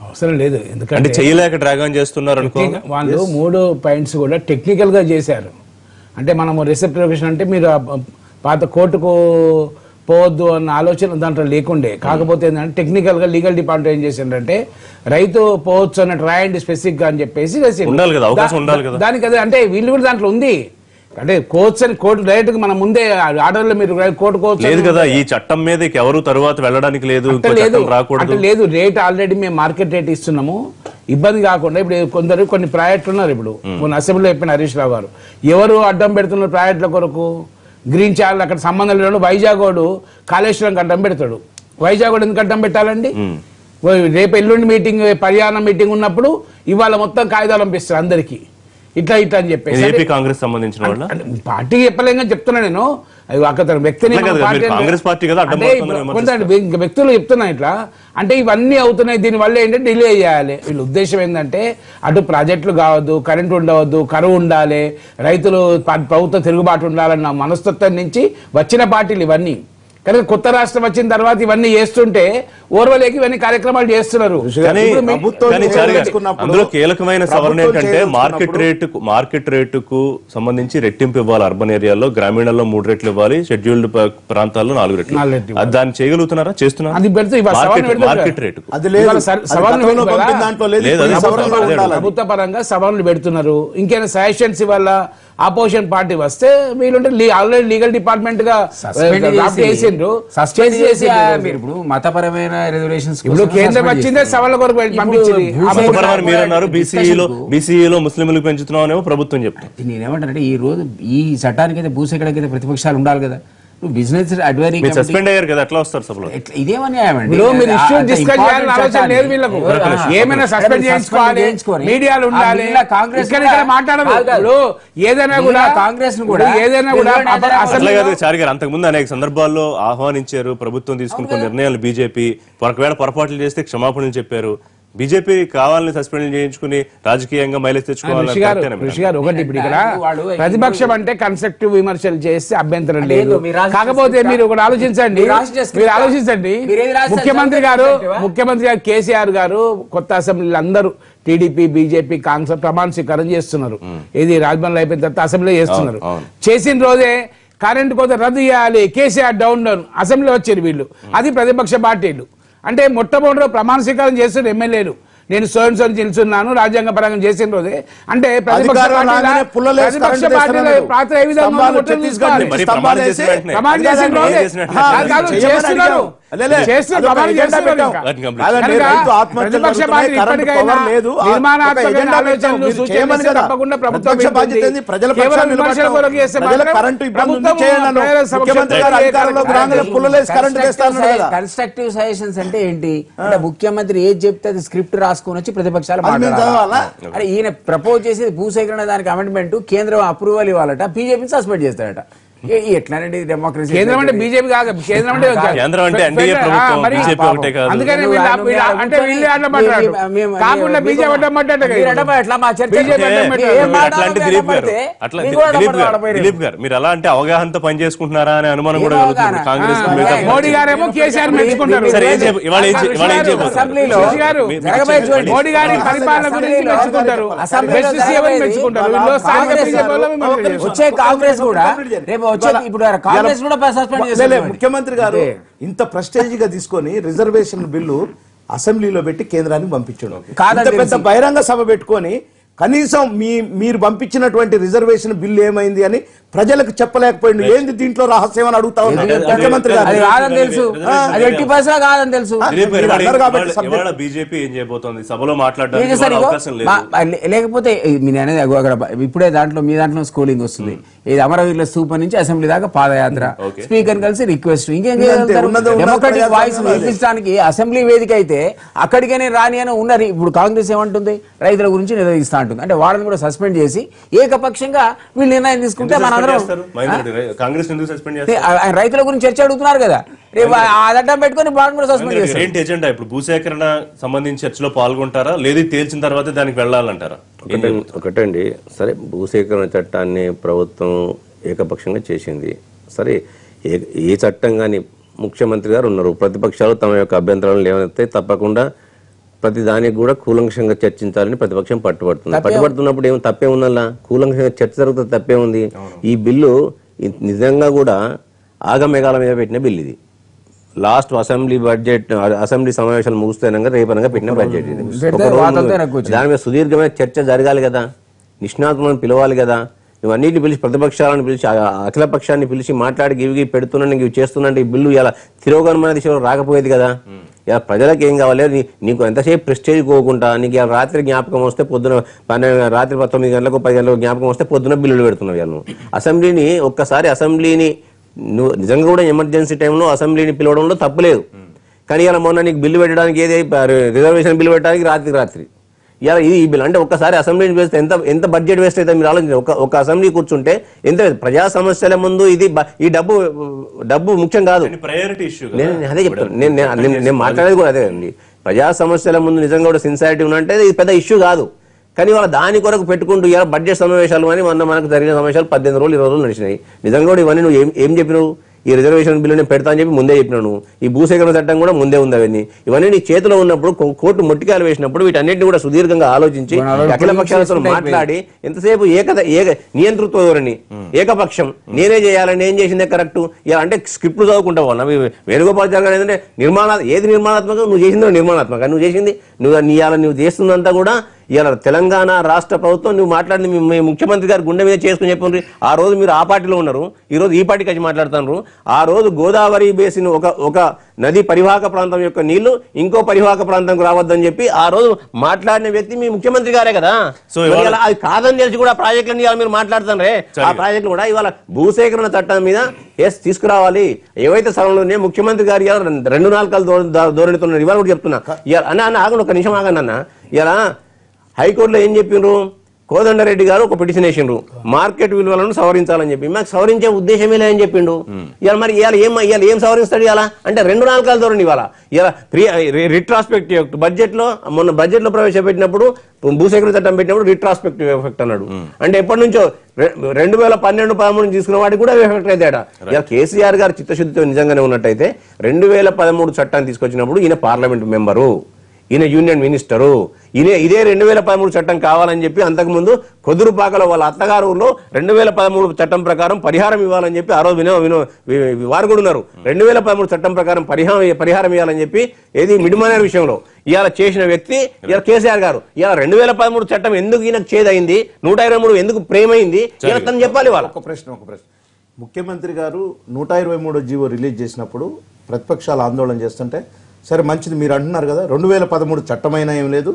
E: అవసరం లేదు, ఎందుకంటే
A: చేయలేక డ్రాగన్ చేస్తున్నారు అనుకో.
E: వాళ్ళు 3 పాయింట్స్ కూడా టెక్నికల్ గా చేశారు. అంటే మనము రెసిప్రికేషన్ అంటే మీరు పాత కోర్టుకు పోవద్దు అన్న ఆలోచన దాంట్లో లేకుండే. కాకపోతే ఏంటంటే టెక్నికల్ గా లీగల్ డిపార్ట్మెంట్ ఏం చేసిందంటే రైతు పోవచ్చు అన్నట్టు రాయండి స్పెసిఫిక్ గా అని చెప్పేసి దానికి అదే అంటే వీళ్ళు కూడా దాంట్లో ఉంది. అంటే కోర్ట్స్ అని కోర్టు డైరెక్ట్ గా మనం ముందే ఆర్డర్లో మీరు కోర్టు కోర్టు
A: లేదు కదా, ఈ చట్టం మీద ఎవరు తర్వాత వెళ్ళడానికి లేదు,
E: లేదు. రేట్ ఆల్రెడీ మేము మార్కెట్ రేట్ ఇస్తున్నాము, ఇబ్బంది కాకుండా. ఇప్పుడు కొన్ని ప్రాజెక్టులు ఉన్నారు. ఇప్పుడు కొన్ని అసెంబ్లీలో చెప్పిన హరీష్ రావు గారు ఎవరు అడ్డం పెడుతున్నారు ప్రాజెక్టుల కొరకు? గ్రీన్ ఛానల్ అక్కడ సంబంధం లేడు. వైజాగ్ కాళేశ్వరంకి అడ్డం పెడతాడు. వైజాగ్ ఎందుకు అడ్డం పెట్టాలండి? రేపు ఎల్లుండి మీటింగ్, పర్యావరణ మీటింగ్ ఉన్నప్పుడు ఇవాళ మొత్తం కాగితాలు పంపిస్తారు అందరికి, ఇట్లా అని చెప్పేసి.
A: కాంగ్రెస్ సంబంధించిన
E: పార్టీ చెప్పలేక చెప్తున్నా నేను. అక్కడ వ్యక్తిని వ్యక్తులు చెప్తున్నా ఇట్లా అంటే ఇవన్నీ అవుతున్నాయి. దీనివల్ల ఏంటంటే డిలే చేయాలి. వీళ్ళ ఉద్దేశం ఏంటంటే అటు ప్రాజెక్టులు కావద్దు, కరెంటు ఉండవద్దు, కరువు ఉండాలి, రైతులు ప్రభుత్వ తిరుగుబాటు ఉండాలన్న మనస్తత్వం నుంచి వచ్చిన పార్టీలు ఇవన్నీ. కానీ కొత్త రాష్ట్రం వచ్చిన తర్వాత ఇవన్నీ చేస్తుంటే ఓర్వలేక ఇవన్నీ కార్యక్రమాలు చేస్తున్నారు.
A: అందులో కీలకమైన సవరణ ఏంటంటే మార్కెట్ రేటుకు సంబంధించి రెట్టింపు ఇవ్వాలి. అర్బన్ ఏరియాలో, గ్రామీణాల్లో 3 రెట్లు ఇవ్వాలి, షెడ్యూల్డ్ ప్రాంతాల్లో 4 రెట్లు. దాన్ని చేయగలుగుతున్నారా? చేస్తున్నారు. మార్కెట్ రేటు
E: ప్రభుత్వ పరంగా సవరణలు పెడుతున్నారు. ఇంకేమైనా సజెషన్స్ ఇవాళ అపోజిషన్ పార్టీ వస్తే వీళ్ళుంటే ఆల్రెడీ లీగల్ డిపార్ట్మెంట్ గా
D: ఇప్పుడు మతపరమైన రెగ్యులేషన్స్
E: ఇప్పుడు కేంద్రం వచ్చిందే సవాళ్ళ కొరకు పంపించింది.
A: మీరన్నారు బీసీఈలో ముస్లింలకు పెంచుతున్నామనేమో ప్రభుత్వం చెప్తుంది.
D: నేనేమంటానంటే ఈ రోజు ఈ చట్టానికి అయితే భూసేకరణకైతే ప్రతిపక్షాలు ఉండాలి కదా. బిజినెస్ అడ్వైజరీ
A: సస్పెండ్ అయ్యారు కదా, ఎట్లా వస్తారు సభలో?
D: ఇదేమని
E: ఏమైనా సస్పెండ్ చేయించుకోవాలి, మీడియాలు ఉండాలి, కాంగ్రెస్ మాట్లాడదు ఏదైనా కూడా, కాంగ్రెస్ ఏదైనా కూడా.
A: అట్లా కాదు చారి గారు, అంతకుముందు అనేక సందర్భాల్లో ఆహ్వానించారు, ప్రభుత్వం తీసుకున్న కొన్ని నిర్ణయాలు బీజేపీ ఒకవేళ పొరపాట్లు చేస్తే క్షమాపణలు చెప్పారు. బీజేపీ కావాలని సస్పెండ్ చేయించుకుని రాజకీయంగా మైలేజ్
E: ఋషి గారు ఒకటి ఇప్పుడు ఇక్కడ ప్రతిపక్షం అంటే కన్స్ట్రక్టివ్ విమర్శలు చేస్తే అభ్యంతరం లేదు. కాకపోతే మీరు ఒకటి ఆలోచించండి, ముఖ్యమంత్రి గారు కేసీఆర్ గారు కొత్త అసెంబ్లీలో అందరూ టీడీపీ బీజేపీ కాంగ్రెస్ ప్రమాణ స్వీకారం చేస్తున్నారు. ఇది రాజభవన్లో అయిపోయిన తర్వాత అసెంబ్లీలో చేస్తున్నారు. చేసిన రోజే కరెంట్ కోత రద్దు చేయాలి, కేసీఆర్ డౌన్ అసెంబ్లీలో వచ్చారు వీళ్ళు. అది ప్రతిపక్ష పార్టీలు అంటే మొట్టమొదటి ప్రమాణ స్వీకారం చేస్తున్న ఎమ్మెల్యేలు నేను సోన్ నిల్చున్నాను రాజ్యాంగ పరంగా చేసిన రోజే అంటే ప్రతిపక్ష పార్టీల పాత్ర ఏ విధంగా ప్రతిపక్ష పార్టీ ఇప్పటికైనా నిర్మాణాత్మకమైన ఆలోచనలు సూచనలు తప్పకుండా ప్రభుత్వం
D: కన్స్ట్రక్టివ్ సజెషన్స్ అంటే ఏంటి అంటే ముఖ్యమంత్రి ఏది చెప్తే అది స్క్రిప్ట్ రాసుకొని వచ్చి ప్రతిపక్షాలు అంటే ఈయన ప్రపోజ్ చేసేది భూసేకరణ దానికి అమెండ్మెంట్ కేంద్రం అప్రూవల్ ఇవ్వాలట, బీజేపీని సస్పెండ్ చేస్తాడట. ఎట్లానండి డెమోక్రసీ?
E: కేంద్రం అంటే బీజేపీ కాదు, కేంద్రం అంటే అందుకని అంటే వీళ్ళు అడ్డపడ్డారు కాకుండా బీజేపీ అడ్డపడ్డాడు.
A: దిలీప్ గారు మీరు ఎలా అంటే అవగాహనతో పని చేసుకుంటున్నారా అనే అనుమానం కూడా కలుగుతుంది కాంగ్రెస్.
E: మోడీ గారేమో కేసీఆర్ మెచ్చుకుంటారు, మోడీ గారి పరిపాలన గురించి మెచ్చుకుంటారు, మెచ్చుకుంటారు.
D: వచ్చే కాంగ్రెస్ కూడా
B: ముఖ్యమంత్రి గారు ఇంత ప్రెస్టేజ్ గా తీసుకొని రిజర్వేషన్ బిల్లు అసెంబ్లీలో పెట్టి కేంద్రానికి పంపించడం, పెద్ద బహిరంగ సభ పెట్టుకొని కనీసం మీరు పంపించినటువంటి రిజర్వేషన్ బిల్లు ఏమైంది అని ప్రజలకు చెప్పలేకపోయింది. ఏంది దీంట్లో రహస్యం అని అడుగుతా ఉన్నా ముఖ్యమంత్రి గారు.
A: బీజేపీ ఏం చేయబోతోంది సభలో మాట్లాడడానికి?
D: లేకపోతే ఇప్పుడే దాంట్లో మీ దాంట్లో స్కూలింగ్ వస్తుంది, ఇది అమరవీరుల స్తూపం నుంచి అసెంబ్లీ దాకా పాదయాత్ర, స్పీకర్ కలిసి రిక్వెస్ట్, ఇంకేం డెమోక్రటిక్ వాయిస్ వినిపించడానికి అసెంబ్లీ వేదిక అయితే అక్కడికనే రాని అని ఉన్నారు. ఇప్పుడు కాంగ్రెస్ ఏమంటుంది? రైతుల గురించి నిలదీస్తా అంటుంది. అంటే వాళ్ళని కూడా సస్పెండ్ చేసి ఏకపక్షంగా వీళ్ళు నిర్ణయం తీసుకుంటే మన రైతుల గురించి చర్చ అడుగుతున్నారు కదా, రేపు అడ్డం పెట్టుకుని వాళ్ళని కూడా సస్పెండ్ చేస్తారు.
A: ఏంటి ఎజెండా? ఇప్పుడు భూసేకరణ సంబంధించి చర్చలో పాల్గొంటారా, లేదు తేల్చిన తర్వాత దానికి వెళ్ళాలంటారా?
C: ఒకటండి, సరే భూసేకరణ చట్టాన్ని ప్రభుత్వం ఏకపక్షంగా చేసింది. సరే ఏ చట్టం కానీ ముఖ్యమంత్రి గారు ఉన్నారు, ప్రతిపక్షాలు తమ యొక్క అభ్యంతరాలను లేవనెత్తే తప్పకుండా ప్రతి దానికి కూడా కూలంకషంగా చర్చించాలని ప్రతిపక్షం పట్టుబడుతున్నప్పుడు ఏం తప్పే ఉందల్లా? కూలంకషంగా చర్చ జరుగుతుంది, తప్పే ఉంది? ఈ బిల్లు నిజంగా కూడా ఆగమేఘాల మీద పెట్టిన బిల్లు ఇది. లాస్ట్ అసెంబ్లీ సమావేశాలు ముగిస్తేనంగా రేపనగా పెట్టిన బడ్జెట్ ఇది. దాని మీద సుదీర్ఘమైన చర్చ జరగాలి కదా, నిష్ణాతులను పిలవాలి కదా, ఇవన్నిటిని పిలిచి ప్రతిపక్షాలను పిలిచి అఖిల పక్షాన్ని పిలిచి మాట్లాడి ఇవి పెడుతున్నాను ఇవి చేస్తున్నట్టు ఈ బిల్లు ఇలా తిరోగమన దిశలో రాకపోయేది కదా. ఇలా ప్రజలకు ఏం కావాలి? నీకు ఎంతసేపు ప్రెస్టేజ్ పోకుండా నీకు ఇలా రాత్రి జ్ఞాపకం వస్తే పొద్దున రాత్రి 9 గంటలకు 10 గంటలకు జ్ఞాపకం వస్తే పొద్దున బిల్లులు పెడుతున్నావు. నువ్వు అసెంబ్లీని నువ్వు నిజంగా కూడా ఎమర్జెన్సీ టైంలో అసెంబ్లీని పిలవడంలో తప్పులేదు, కానీ ఇలా మొన్న నీకు బిల్లు పెట్టడానికి ఏది రిజర్వేషన్ బిల్లు పెట్టడానికి రాత్రి ఇలా ఈ బిల్ అంటే ఒక్కసారి అసెంబ్లీని వేస్తే ఎంత బడ్జెట్ వేస్ట్ అయితే మీరు ఆలోచించండి. ఒక అసెంబ్లీ కూర్చుంటే ఎంత ప్రజా సమస్యల ముందు ఈ డబ్బు ముఖ్యం కాదు. నేను అదే చెప్తాను, నేను మాట్లాడేది కూడా అదే అండి. ప్రజా సమస్యల ముందు నిజంగా కూడా సిన్సియారిటీ ఉన్నంటే ఇది పెద్ద ఇష్యూ కాదు, కానీ వాళ్ళ దాని కొరకు పెట్టుకుంటూ ఇలా బడ్జెట్ సమావేశాలు అని మనకు జరిగిన సమావేశాలు 18 రోజులు 20 రోజులు నడిచినాయి. నిజంగా కూడా ఇవన్నీ నువ్వు ఏం చెప్పినావు? ఈ రిజర్వేషన్ బిల్లు నేను పెడతా అని చెప్పి ముందే చెప్పినాను. ఈ భూసేకరణ చట్టం కూడా ముందే ఉంది. ఇవన్నీ నీ చేతిలో ఉన్నప్పుడు కోర్టు మొట్టికాయలు వేసినప్పుడు వీటన్నిటిని కూడా సుదీర్ఘంగా ఆలోచించి అఖిల పక్షాలతో మాట్లాడి ఎంతసేపు నియంతృత్వ ధోరణి, ఏకపక్షం నేనే చేయాలని ఏం చేసిందే కరెక్ట్ ఇలా అంటే స్క్రిప్ట్ చదువుకుంటా ఉన్నా. వేణుగోపాల్ గారు ఏంటంటే నిర్మాణాత్మక నువ్వు చేసిందో నిర్మాణాత్మక నువ్వు చేసింది నువ్వు చేస్తుందంతా కూడా ఇలా తెలంగాణ రాష్ట్ర ప్రభుత్వం నువ్వు మాట్లాడింది మీ ముఖ్యమంత్రి గారు గుండె మీద చేసుకుని చెప్పండి. ఆ రోజు మీరు ఆ పార్టీలో ఉన్నారు, ఈ రోజు ఈ పార్టీకి వచ్చి మాట్లాడుతున్నారు. ఆ రోజు గోదావరి బేసిన్ ఒక నది పరివాహక ప్రాంతం యొక్క నీళ్లు ఇంకో పరివాహక ప్రాంతంకు రావద్దని చెప్పి ఆ రోజు మాట్లాడిన వ్యక్తి మీ ముఖ్యమంత్రి గారే కదా. సో అది కాదని తెలిసి కూడా ప్రాజెక్టులని ఇవాళ మీరు మాట్లాడుతున్నారే, ఆ ప్రాజెక్టులు కూడా ఇవాళ భూసేకరణ చట్టం మీద తీసుకురావాలి. ఏవైతే స్థలంలో ముఖ్యమంత్రి గారు ఇవాళ 2 నాలుకలు ధోరణితున్నారు. ఇవాళ కూడా చెప్తున్నా అన్న ఆగండి, ఒక నిమిషం ఆగండి అన్న. ఇలా హైకోర్టులో ఏం చెప్పిండ్రు? కోదండరెడ్డి గారు ఒక పిటిషన్ వేసిండ్రు మార్కెట్ విలువలను సవరించాలని చెప్పి, మాకు సవరించే ఉద్దేశమే లేదని చెప్పిండు. ఇవాళ మరి ఇవాళ ఏం సవరిస్తాడు ఇవాళ అంటే 2 నాలుకాల ధోరణి. ఇవాళ రిట్రాస్పెక్టివ్ బడ్జెట్ లో మొన్న బడ్జెట్ లో ప్రవేశపెట్టినప్పుడు భూసేకరణ చట్టం పెట్టినప్పుడు రిట్రాస్పెక్టివ్ ఎఫెక్ట్ అన్నాడు. అంటే ఎప్పటి నుంచో 2012-13 తీసుకున్న వాటికి కూడా ఎఫెక్ట్ అయితే ఇలా కేసీఆర్ గారు చిత్తశుద్ధితో నిజంగానే ఉన్నట్టయితే 2013 చట్టాన్ని తీసుకొచ్చినప్పుడు ఈయన పార్లమెంట్ మెంబరు, ఈయన యూనియన్ మినిస్టరు, ఇదే 2013 చట్టం కావాలని చెప్పి అంతకుముందు కొదురుపాకలో వాళ్ళ అత్తగారులో 2013 చట్టం ప్రకారం పరిహారం ఇవ్వాలని చెప్పి ఆ రోజు వారు కూడా ఉన్నారు. 2013 చట్టం ప్రకారం పరిహారం ఇవ్వాలని చెప్పి ఏది మిడిమానేర్ విషయంలో ఇవాళ చేసిన వ్యక్తి ఇవాళ కేసీఆర్ గారు. ఇవాళ 2013 చట్టం ఎందుకు ఈయనకు చేదైంది, 123 ఎందుకు ప్రేమైంది ఇలా తను చెప్పాలి. వాళ్ళ
B: ఒక ప్రశ్న ముఖ్యమంత్రి గారు 123 జీవో రిలీజ్ చేసినప్పుడు ప్రతిపక్షాలు ఆందోళన చేస్తుంటే సరే మంచిది మీరు అంటున్నారు కదా 2013 చట్టమైనా ఏం లేదు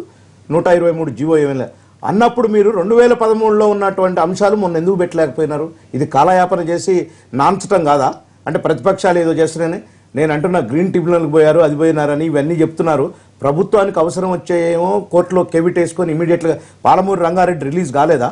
B: 123 జీవో ఏమీ లేదు అన్నప్పుడు మీరు 2013లో ఉన్నటువంటి అంశాలు మొన్న ఎందుకు పెట్టలేకపోయినారు? ఇది కాలయాపన చేసి నాంచటం కాదా? అంటే ప్రతిపక్షాలు ఏదో చేస్తున్నాయని నేను అంటున్నా, గ్రీన్ ట్రిబ్యునల్కి పోయారు అది పోయినారని ఇవన్నీ చెప్తున్నారు. ప్రభుత్వానికి అవసరం వచ్చేమో కోర్టులో కెవిట్ వేసుకొని ఇమీడియట్గా పాలమూరు రంగారెడ్డి రిలీజ్ కాలేదా?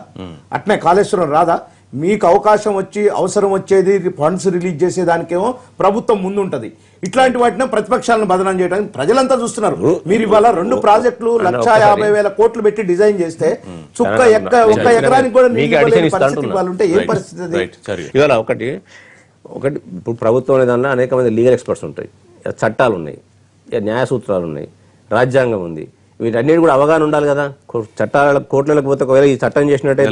B: అట్నే కాళేశ్వరం రాదా? మీకు అవకాశం వచ్చి అవసరం వచ్చేది ఫండ్స్ రిలీజ్ చేసేదానికేమో ప్రభుత్వం ముందుంటది. ఇట్లాంటి వాటిని ప్రతిపక్షాలను బదనాం చేయడానికి ప్రజలంతా చూస్తున్నారు. మీరు ఇవాళ 2 ప్రాజెక్టులు 1,50,000 కోట్లు పెట్టి డిజైన్ చేస్తే చుక్క ఒక్క ఎకరానికి కూడా ఉంటే ఏం పరిస్థితి?
C: ఇవాళ ఒకటి ఇప్పుడు ప్రభుత్వం అనేదానిలో అనేక మంది లీగల్ ఎక్స్పర్ట్స్ ఉంటాయి, చట్టాలు ఉన్నాయి, న్యాయ సూత్రాలు ఉన్నాయి, రాజ్యాంగం ఉంది. వీటన్నిటి కూడా అవగాహన ఉండాలి కదా. చట్టాల కోర్టులకు పోతే ఒకవేళ ఈ చట్టం చేసినట్టయితే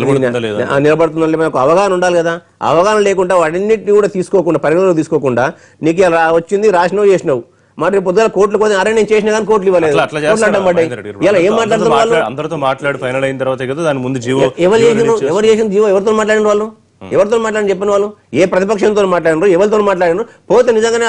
C: నిలబడుతుందంటే మనకు అవగాహన ఉండాలి కదా. అవగాహన లేకుండా వాటన్నిటిని కూడా తీసుకోకుండా పరిగణలోకి తీసుకోకుండా నీకు ఇలా వచ్చింది రాసినవు చేసినావు మరి పొద్దున కోర్టులు పోతే అరే నేను చేసిన కానీ కోర్టులు ఇవ్వలేదు. ఇలా ఏం మాట్లాడుతున్నారు?
A: అందరితో మాట్లాడి ఫైనల్ అయిన తర్వాత కదా దాని ముందు జీవో
C: ఎవరు చేసిన జీవో ఎవరితో మాట్లాడిన వాళ్ళు, ఎవరితో మాట్లాడిన చెప్పిన వాళ్ళు, ఏ ప్రతిపక్షంతో మాట్లాడినారు, ఎవరితో మాట్లాడినారు? పోతే నిజంగానే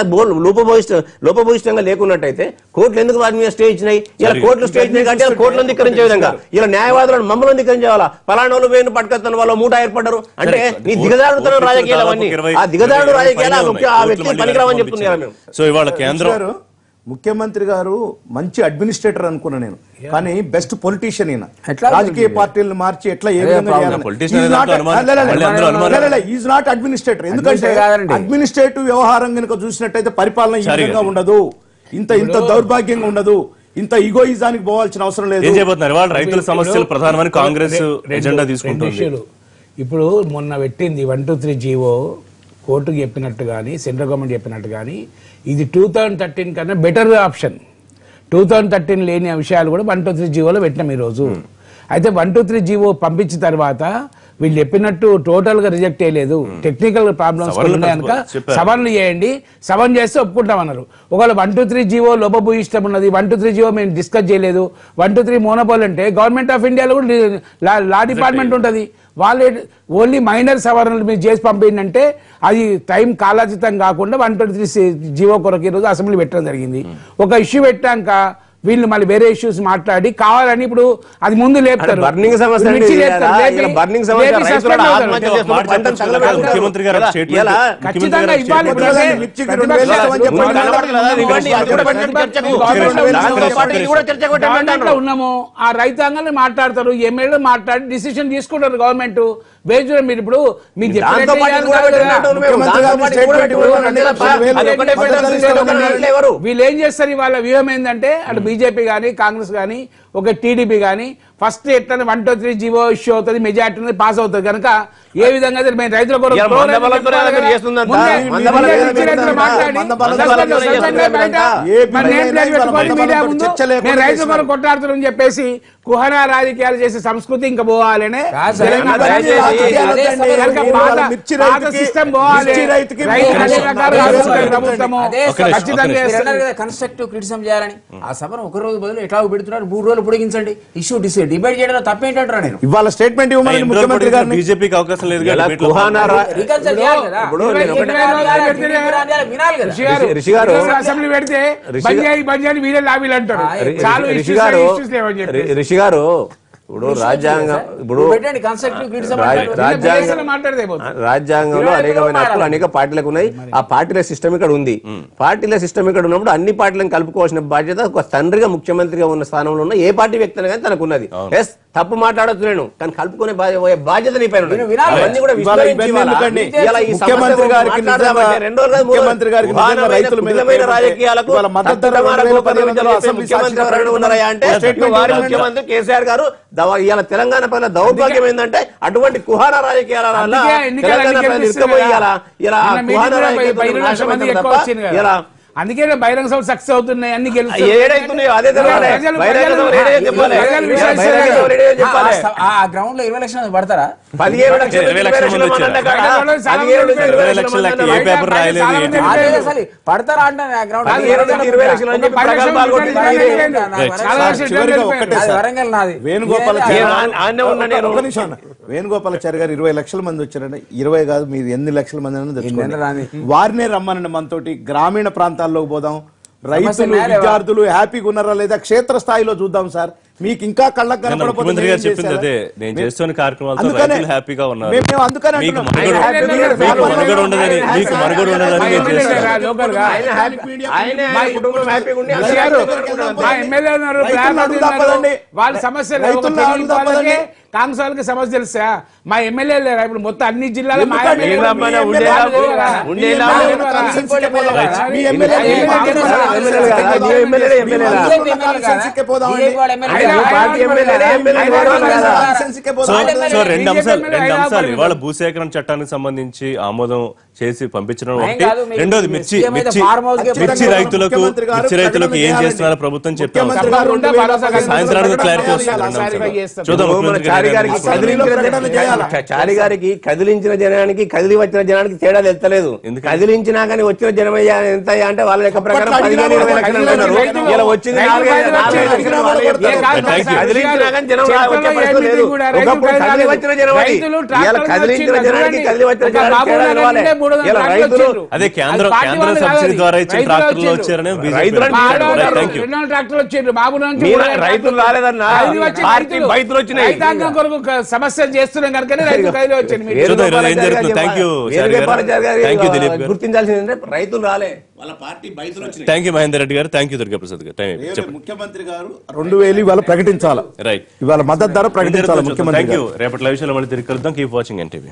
C: లోపభూయిష్టంగా లేకున్నట్టయితే కోర్టులు ఎందుకు వాటి మీద స్టే ఇచ్చినాయి? ఇలా కోర్టులు స్టే ఇచ్చినాయి అంటే కోర్టులను ధిక్కరించే విధంగా ఇలా న్యాయవాదులను మమ్మల్ని ధిక్కరించేవాళ్ళ పలానా వాళ్ళు వేణు పట్టుకొస్తున్న వాళ్ళు మూట ఏర్పడ్డారు అంటే నీ దిగజారుతున్న రాజకీయాలు అవన్నీ. ఆ దిగజారుడు రాజకీయాలు ఆ వ్యక్తి పనికిరావని చెప్తున్నారు మేము.
A: సో ఇవాళ కేంద్రం
B: ముఖ్యమంత్రి గారు మంచి అడ్మినిస్ట్రేటర్ అనుకున్నా నేను, కానీ బెస్ట్ పొలిటీషియన్ ఈయన. రాజకీయ పార్టీలను మార్చి ఎట్లా ఏ విధంగా ఈజ్ నాట్ అడ్మినిస్ట్రేటర్. ఎందుకంటే అడ్మినిస్ట్రేటివ్ వ్యవహారం కనుక చూసినట్టయితే పరిపాలన ఈ విధంగా ఉండదు, ఇంత దౌర్భాగ్యంగా ఉండదు, ఇంత ఈగోయిజానికి పోవాల్సిన అవసరం లేదు.
A: రైతుల సమస్యలు ప్రధానమని కాంగ్రెస్ ఎజెండా తీసుకుంటుంది.
E: ఇప్పుడు మొన్న పెట్టింది 123 జీవో కోర్టుకు చెప్పినట్టు కానీ సెంట్రల్ గవర్నమెంట్ చెప్పినట్టు కానీ ఇది 2013 కన్నా బెటర్ ఆప్షన్. 2013 లేని విషయాలు కూడా 123 జీవోలో పెట్టినాం ఈరోజు. అయితే 123 జీవో పంపించిన తర్వాత వీళ్ళు చెప్పినట్టు టోటల్ గా రిజెక్ట్ చేయలేదు, టెక్నికల్ ప్రాబ్లమ్స్ ఉన్నాయి కనుక సవరణలు చేయండి, సవరణ చేస్తే ఒప్పుకుంటామన్నారు. ఒకవేళ 123 జీవో లోపభూయిష్టం ఉన్నది, 123 జీవో మేము డిస్కస్ చేయలేదు, 123 మోనోపోల్ అంటే గవర్నమెంట్ ఆఫ్ ఇండియాలో కూడా లా డిపార్ట్మెంట్ ఉంటుంది, వాళ్ళు ఓన్లీ మైనర్ సవరణలు మీరు చేసి పంపిందంటే అది టైం కాలాతీతం కాకుండా 123 జీవో కొరకు ఈరోజు అసెంబ్లీ పెట్టడం జరిగింది. ఒక ఇష్యూ పెట్టాక వీళ్ళు మళ్ళీ వేరే ఇష్యూస్ మాట్లాడి కావాలని ఇప్పుడు అది ముందు లేపుతారు. ఖచ్చితంగా ఇవ్వాలి. ఉన్నాము ఆ రైతాంగాన్ని మాట్లాడతారు, ఎమ్మెల్యేలు మాట్లాడి డిసిషన్ తీసుకుంటారు గవర్నమెంట్ బేస్డ్. మీరు ఇప్పుడు మీరు వీళ్ళు ఏం చేస్తారు ఇవాళ వ్యూహం ఏంటంటే అటు బీజేపీ కానీ కాంగ్రెస్ కానీ ఒక టీడీపీ కానీ ఫస్ట్ ఎట్లా 123 జీవో ఇష్యూ అవుతుంది, మెజార్టీ పాస్ అవుతుంది కనుక ఏ విధంగా మేము రైతుల రైతుల కొరకు కొట్లాడుతున్నారని చెప్పేసి కుహనా రాజకీయాలు చేసే సంస్కృతి ఇంకా పోవాలనే
D: కన్స్ట్రక్టివ్ క్రిటిసిజం చేయాలని ఆ సభను ఒక రోజు బదులు ఎట్లా పెడుతున్నారు 3 రోజులు పొడిగించండి, ఇష్యూ డిబేట్ చేయడం తప్పేంటంటారా? నేను ఇవాళ
B: స్టేట్మెంట్ ఇవ్వమని ముఖ్యమంత్రి గారిని
A: బీజేపీకి అవకాశం లేదు.
E: అసెంబ్లీ పెడితే బంజాని వీరే లాబీలు అంటారు.
C: రిషి గారు ఇప్పుడు రాజ్యాంగం ఇప్పుడు రాజ్యాంగంలో అనేకమైన హక్కులు అనేక పార్టీలకు ఉన్నాయి. ఆ పార్టీల సిస్టమ్ ఇక్కడ ఉంది. పార్టీల సిస్టమ్ ఇక్కడ ఉన్నప్పుడు అన్ని పార్టీలను కలుపుకోవాల్సిన బాధ్యత ఒక తండ్రిగా ముఖ్యమంత్రిగా ఉన్న స్థానంలో ఉన్న ఏ పార్టీ వ్యక్తిని కానీ తనకు ఉన్నది. ఎస్ తప్పు మాట్లాడొచ్చు నేను, కానీ కలుపుకునే బాధ్యత నీ పైన ఉన్నది.
D: వినాలి.
C: అవన్నీ కూడా
B: ఇవాళ
C: విస్మరించి
B: ఇబ్బంది ఎందుకండి?
C: ఇలా ఈ
B: ముఖ్యమంత్రి
C: సమస్య
B: గారికి
C: మాట్లాడదామంటే
B: నిజంగా-
C: రెండో రోజు
B: ముఖ్యమంత్రి గారికి నిజంగా రైతుల మీద
C: కుటిలమైన రాజకీయాలకు
B: ఇవాళ మద్దతు ధర
C: తక్కువ
B: 2015
C: చెప్పే ముఖ్యమంత్రి ఎవరైనా ఉన్నారా అంటే వారి ముఖ్యమంత్రి కేసీఆర్ గారు ఇవాళ తెలంగాణ పైన దౌర్భాగ్యం ఏంటంటే అటువంటి కుహాన రాజకీయాల వల్ల
E: అందుకే ఎన్నికలు
C: తెలంగాణ ప్రజలు ఇరుక్కుపోయి ఇలా
E: మొన్న
C: కుహాన
E: మీటింగ్లో
C: రాజకీయాలతో
E: 10 లక్షల మంది
C: నాశనం
E: ఎక్కువ
C: తప్ప
E: వచ్చింది కదా.
C: ఇలా
E: అందుకే బహిరంగ సభలు సక్సెస్ అవుతున్నాయి, అన్ని గెలుస్తున్నాయి.
C: ఏడైతున్నాయో అదే తెలవాలి. బహిరంగ సభలు ఏడే చెప్పాలి. బహిరంగ సభలు ఏడే చెప్పాలి.
D: ఆ గ్రౌండ్ లో 20 లక్షలు పడతారా?
C: 17 లక్షల
A: 20 లక్షల మంది వచ్చారు.
C: 20
A: లక్షల లెక్క ఏ పేపర్ రాయలేదు, ఏంటి?
D: అసలు పడతారా అంటారు ఆ గ్రౌండ్
C: 20 లక్షలు అని చెప్పి ప్రగల్భాలు
B: చివరిగా ఒక్కటే సార్.
D: వరంగల్ నాది.
B: వేణుగోపాలాచారి
C: ఆన్నే ఉన్నా నేను.
B: ఒక్క నిమిషం అన్న. వేణుగోపాలాచారి గారు 20 లక్షల మంది వచ్చారండి. 20 కాదు, మీరు ఎన్ని లక్షల మంది అయినా తెచ్చుకోండి. వారినే రమ్మనండి మనతోటి. గ్రామీణ ప్రాంతాల్లోకి పోదాం, రైతులు విద్యార్థులు హ్యాపీగా ఉన్నారా లేదా క్షేత్ర స్థాయిలో చూద్దాం సార్. మీకు ఇంకా కళ్ళకు కనపడకపోతే
A: ముఖ్యమంత్రి గారు
B: ఏం
A: చెప్పింది
B: చేశారా?
A: అదే, నేను చేస్తున్న కార్యక్రమాలతో
B: అందుకనే
A: రైతులు హ్యాపీగా ఉన్నారు.
B: మేము అందుకనే
A: మీకు
B: అంటున్నాం.
A: మనుగడ ఉండదని మీకు మనుగడ ఉండదని మీరు చేస్తారు.
C: ఆయన కుటుంబం హ్యాపీగా ఉండి
E: మా ఎమ్మెల్యే ఉన్నారు,
B: రైతులను
E: ప్లాన్
B: అడుగు
E: ఉన్నారు.
B: తప్పదండి.
E: వాళ్ళ సమస్యలు
B: రైతులను అడుగు తప్పదండి.
E: కాంగ్రెస్ వాళ్ళకి సమస్య తెలుసా? మా ఎమ్మెల్యే లేరా ఇప్పుడు మొత్తం అన్ని జిల్లాల మా
B: ఎందుకంటే
E: ఎమ్మెల్యే
B: మీ
E: ఉన్నారు.
B: ఎమ్మెల్యే
E: వాళ్ళు లేరా?
C: ఉండేలా
E: మీ ఎమ్మెల్యే లేరా?
B: మీ ఎమ్మెల్యే
A: సో రెండు అంశాలు ఇవాళ భూసేకరణ చట్టానికి సంబంధించి ఆమోదం చేసి పంపించడం ఒకటి, రెండోది మిర్చి రైతులకు ఏం చేస్తున్నారో ప్రభుత్వం చెప్పారు. సాయంత్రానికి క్లారిటీ వస్తుంది. చూద్దాం
C: చారి గారికి కదిలించిన జనానికి కదిలి వచ్చిన జనానికి తేడా తెలుస్తలేదు. కదిలించినా కానీ వచ్చిన జనం ఎంత అంటే వాళ్ళ లెక్క ప్రకారం 15-20 లక్షలు అంటున్నారు. ఇలా వచ్చింది 4-5 లక్షలు వాళ్ళే చెప్తారు. కదిలించినా కానీ జనం వచ్చే పరిస్థితి లేదు. ఒకప్పుడు కదిలి వచ్చిన జనం అది. ఇలా కదిలించిన జనానికి కదిలి వచ్చిన జనానికి తేడా తెలవాలి. ఇలా రైతులు
A: అదే కేంద్ర సబ్సిడీ ద్వారా ఇచ్చిన ట్రాక్టర్లు వచ్చారని
E: ట్రాక్టర్లు వచ్చిండ్రు బాబు నుంచి
C: రైతులు రాలేదన్నా, రైతులు వచ్చినాయి.
E: రైతాంగం కొరకు సమస్య చేస్తున్నాం కనుక రైతు కదిలి వచ్చింది.
C: గుర్తించాల్సింది రైతులు రాలే, వాళ్ళ పార్టీ రైతులు వచ్చినాయి.
A: థ్యాంక్ యూ మహేందర్ రెడ్డి గారు, థ్యాంక్ యూ దుర్గా ప్రసాద్ గారు.
B: ముఖ్యమంత్రి గారు 2000 ఇవాళ ప్రకటించాలి.
A: రైట్,
B: ఇవాళ మద్దతు ధర ప్రకటించాలి ముఖ్యమంత్రి.
A: Thank you. రేపటి లైవ్ షోలో మళ్ళీ తిరిగి కలుద్దాం. Keep watching NTV.